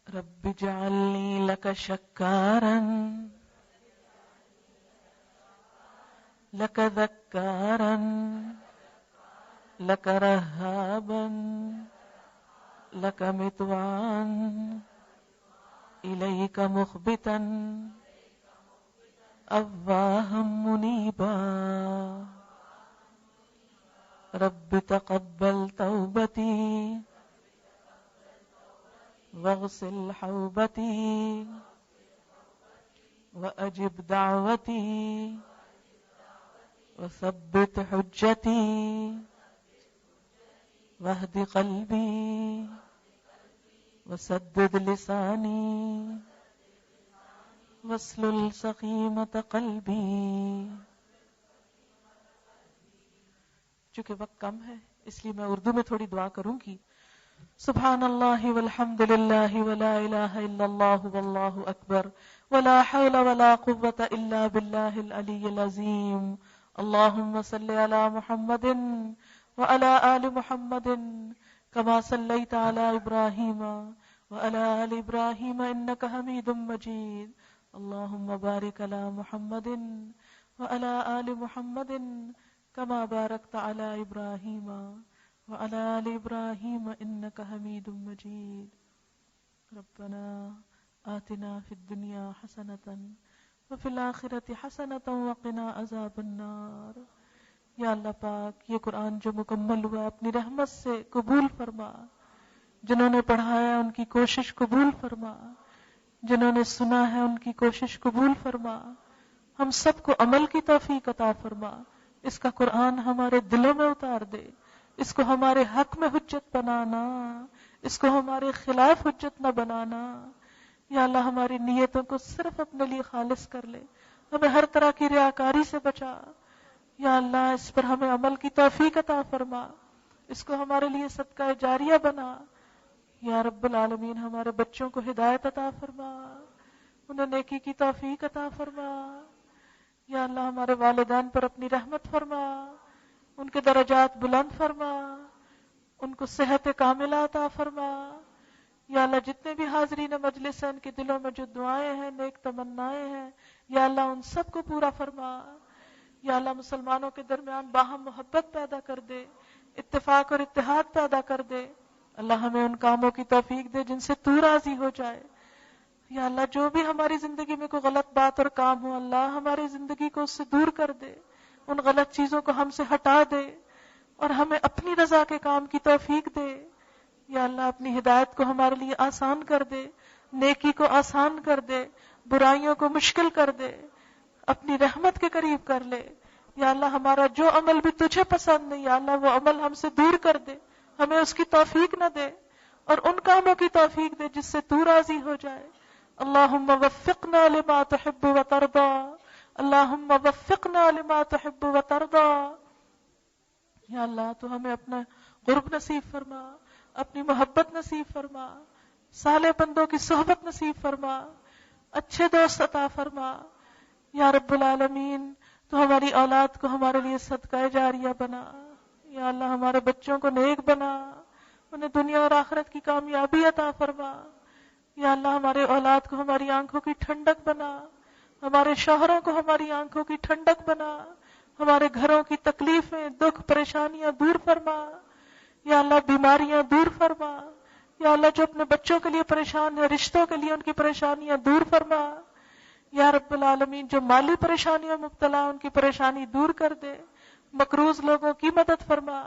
رب اجعلنی لک شکارا لک ذکارا لک رہابا لک مطواعا الیک مخبتا اواہا منیبا. رب تقبل توبتی واغسل حوبتی واجب دعوتی وثبت حجتی واہد قلبی وسدد لسانی واسلل سخیمۃ قلبی. چونکہ وقت کم ہے اس لیے میں اردو میں تھوڑی دعا کروں گی. سبحان اللہ والحمد للہ ولا الہ الا اللہ واللہ اکبر ولا حول ولا قوة الا باللہ العلی العظیم. اللہم صل علی محمد وعلى آل محمد كما صليت على إبراهيم وعلى آل إبراهيم إنك حميد مجيد اللهم بارك على محمد وعلى آل محمد كما باركت على إبراهيم وعلى آل إبراهيم إنك حميد مجيد ربنا آتنا في الدنيا حسنة وفي الآخرة حسنة وقنا عذاب النار. یا اللہ پاک یہ قرآن جو مکمل ہوا اپنی رحمت سے قبول فرما، جنہوں نے پڑھایا ان کی کوشش قبول فرما، جنہوں نے سنا ہے ان کی کوشش قبول فرما، ہم سب کو عمل کی توفیق عطا فرما. اس کا قرآن ہمارے دلوں میں اتار دے، اس کو ہمارے حق میں حجت بنانا، اس کو ہمارے خلاف حجت نہ بنانا. یا اللہ ہماری نیتوں کو صرف اپنے لیے خالص کر لے، ہمیں ہر طرح کی ریاکاری سے بچا. یا اللہ اس پر ہمیں عمل کی توفیق عطا فرما، اس کو ہمارے لیے صدقہ جاریہ بنا. یا رب العالمین ہمارے بچوں کو ہدایت عطا فرما، انہیں نیکی کی توفیق عطا فرما. یا اللہ ہمارے والدین پر اپنی رحمت فرما، ان کے درجات بلند فرما، ان کو صحت کاملہ عطا فرما. یا اللہ جتنے بھی حاضرین مجلس ہیں ان کے دلوں میں جو دعائیں ہیں، نیک تمنائیں ہیں، یا اللہ ان سب کو پورا فرما. یا اللہ مسلمانوں کے درمیان باہم محبت پیدا کر دے، اتفاق اور اتحاد پیدا کر دے. اللہ ہمیں ان کاموں کی توفیق دے جن سے تو راضی ہو جائے. یا اللہ جو بھی ہماری زندگی میں کوئی غلط بات اور کام ہو، اللہ ہماری زندگی کو اس سے دور کر دے، ان غلط چیزوں کو ہم سے ہٹا دے اور ہمیں اپنی رضا کے کام کی توفیق دے. یا اللہ اپنی ہدایت کو ہمارے لیے آسان کر دے، نیکی کو آسان کر دے، برائیوں کو مشکل کر دے، اپنی رحمت کے قریب کر لے. یا اللہ ہمارا جو عمل بھی تجھے پسند نہیں، یا اللہ وہ عمل ہم سے دور کر دے، ہمیں اس کی توفیق نہ دے اور ان کاموں کی توفیق دے جس سے تو راضی ہو جائے. اللہم وفقنا لما تحب وترضى، اللہم وفقنا لما تحب وترضى. یا اللہ تو ہمیں اپنا قرب نصیب فرما، اپنی محبت نصیب فرما، صالح بندوں کی صحبت نصیب فرما، اچھے دوست عطا فرما. یا رب العالمین تو ہماری اولاد کو ہمارے لیے صدقہ جاریہ بنا. یا اللہ ہمارے بچوں کو نیک بنا، انہیں دنیا اور آخرت کی کامیابی عطا فرما. یا اللہ ہمارے اولاد کو ہماری آنکھوں کی ٹھنڈک بنا، ہمارے شوہروں کو ہماری آنکھوں کی ٹھنڈک بنا، ہمارے گھروں کی تکلیفیں، دکھ، پریشانیاں دور فرما. یا اللہ بیماریاں دور فرما. یا اللہ جو اپنے بچوں کے لیے پریشان ہیں، رشتوں کے لیے ان کی پریشانیاں دور فرما. یا رب العالمین جو مالی پریشانیوں مبتلا ان کی پریشانی دور کر دے، مقروض لوگوں کی مدد فرما.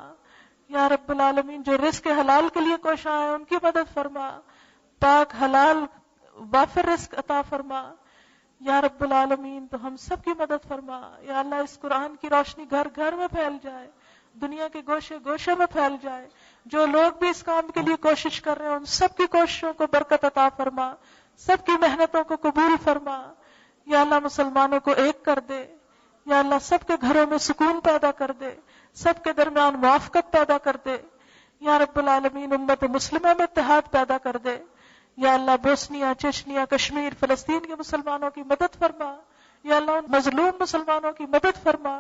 یا رب العالمین جو رزق حلال کے لیے کوشاں ہیں ان کی مدد فرما، پاک حلال وافر رزق عطا فرما. یا رب العالمین تو ہم سب کی مدد فرما. یا اللہ اس قرآن کی روشنی گھر گھر میں پھیل جائے، دنیا کے گوشے گوشے میں پھیل جائے. جو لوگ بھی اس کام کے لیے کوشش کر رہے ہیں ان سب کی کوششوں کو برکت عطا فرما، سب کی محنتوں کو قبول فرما. یا اللہ مسلمانوں کو ایک کر دے. یا اللہ سب کے گھروں میں سکون پیدا کر دے، سب کے درمیان موافقت پیدا کر دے. یا رب العالمین امت مسلمہ میں اتحاد پیدا کر دے. یا اللہ بوسنیا، چچنیا، کشمیر، فلسطین کے مسلمانوں کی مدد فرما. یا اللہ ان مظلوم مسلمانوں کی مدد فرما.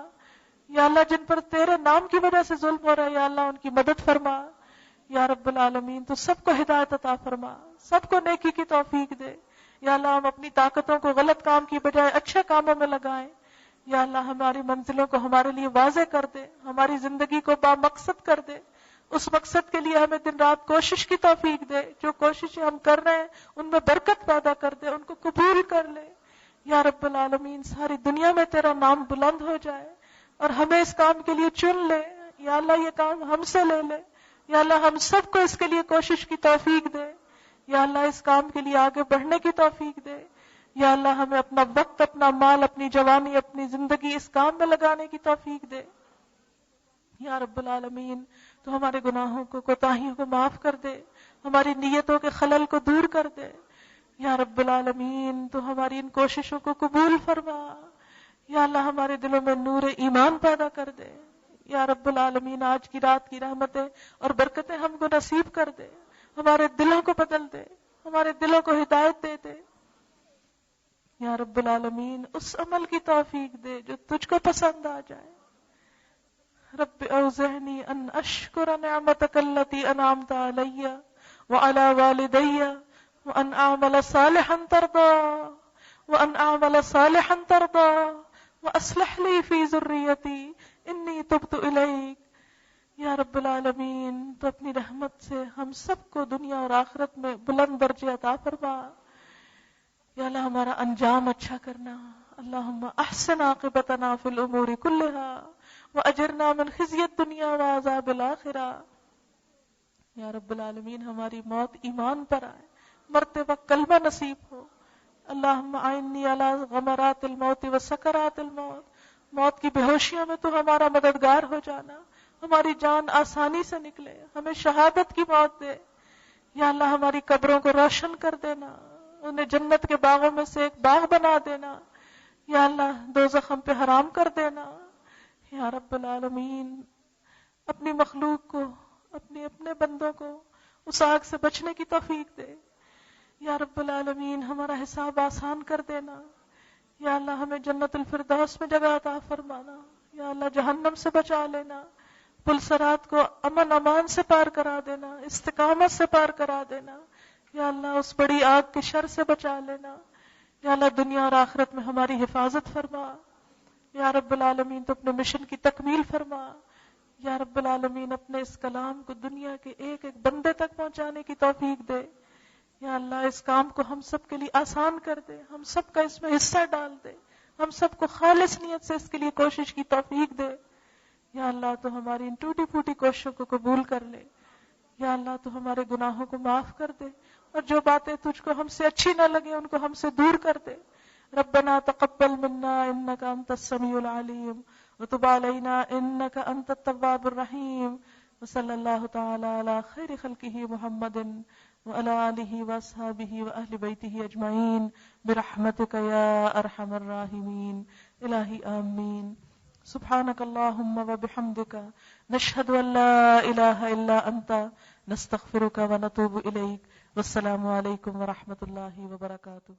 یا اللہ جن پر تیرے نام کی وجہ سے ظلم ہو رہا ہے، یا اللہ ان کی مدد فرما. یا رب العالمین تو سب کو ہدایت عطا فرما، سب کو نیکی کی توفیق دے. یا اللہ ہم اپنی طاقتوں کو غلط کام کی بجائے اچھے کاموں میں لگائیں. یا اللہ ہماری منزلوں کو ہمارے لیے واضح کر دے، ہماری زندگی کو با مقصد کر دے. اس مقصد کے لیے ہمیں دن رات کوشش کی توفیق دے. جو کوششیں ہم کر رہے ہیں ان میں برکت پیدا کر دے، ان کو قبول کر لے. یا رب العالمین ساری دنیا میں تیرا نام بلند ہو جائے اور ہمیں اس کام کے لیے چن لے. یا اللہ یہ کام ہم سے لے لے. یا اللہ ہم سب کو اس کے لیے کوشش کی توفیق دے. یا اللہ اس کام کے لیے آگے بڑھنے کی توفیق دے. یا اللہ ہمیں اپنا وقت، اپنا مال، اپنی جوانی، اپنی زندگی اس کام میں لگانے کی توفیق دے. یا رب العالمین تو ہمارے گناہوں کو، کوتاہیوں کو معاف کر دے، ہماری نیتوں کے خلل کو دور کر دے. یا رب العالمین تو ہماری ان کوششوں کو قبول فرما. یا اللہ ہمارے دلوں میں نور ایمان پیدا کر دے. یا رب العالمین آج کی رات کی رحمتیں اور برکتیں ہم کو نصیب کر دے، ہمارے دلوں کو بدل دے، ہمارے دلوں کو ہدایت دے دے. یا رب العالمین اس عمل کی توفیق دے جو تجھ کو پسند آ جائے. رب اوزعنی ان اشکر نعمتک التی انعمت علی وعلی والدی وان اعمل صالحا ترضى واصلح لی فی ذریتی انی تبت الیک. یا رب العالمین تو اپنی رحمت سے ہم سب کو دنیا اور آخرت میں بلند درجے عطا فرما. یا اللہ ہمارا انجام اچھا کرنا. اللہم احسن عاقبتنا فی الامور کلها واجرنا من خزی الدنیا وعذاب الاخرہ. یا رب العالمین ہماری موت ایمان پر آئے, مرتے وقت کلمہ نصیب ہو. اللہم اعنی علی غمرات الموت وسکرات الموت. موت کی بے ہوشیوں میں تو ہمارا مددگار ہو جانا, ہماری جان آسانی سے نکلے, ہمیں شہادت کی موت دے. یا اللہ ہماری قبروں کو روشن کر دینا, انہیں جنت کے باغوں میں سے ایک باغ بنا دینا. یا اللہ دوزخ ہم پہ حرام کر دینا. یا رب العالمین اپنی مخلوق کو, اپنے بندوں کو اس آگ سے بچنے کی توفیق دے. یا رب العالمین ہمارا حساب آسان کر دینا. یا اللہ ہمیں جنت الفردوس میں جگہ عطا فرمانا. یا اللہ جہنم سے بچا لینا, پلسرات کو امن امان سے پار کرا دینا, استقامت سے پار کرا دینا. یا اللہ اس بڑی آگ کے شر سے بچا لینا. یا اللہ دنیا اور آخرت میں ہماری حفاظت فرما. یا رب العالمین تو اپنے مشن کی تکمیل فرما. یا رب العالمین اپنے اس کلام کو دنیا کے ایک ایک بندے تک پہنچانے کی توفیق دے. یا اللہ اس کام کو ہم سب کے لیے آسان کر دے, ہم سب کا اس میں حصہ ڈال دے, ہم سب کو خالص نیت سے اس کے لیے کوشش کی توفیق دے. یا اللہ تو ہماری ان ٹوٹی پھوٹی کوششوں کو قبول کر لے. یا اللہ تو ہمارے گناہوں کو معاف کر دے, اور جو باتیں تجھ کو ہم سے اچھی نہ لگے ان کو ہم سے دور کر دے. ربنا تقبل منا انك انت السميع العليم وتب علينا انك انت التواب الرحيم. وصلی اللہ تعالی علی خیر خلقہ محمد وعلی آلہ واصحابہ واہل بیتہ اجمعین برحمتک یا ارحم الراحمین. الہی آمین. سبحانک اللہم وبحمدک نشہد ان لا الہ الا انت نستغفرک ونتوب الیک. والسلام علیکم ورحمۃ اللہ وبرکاتہ.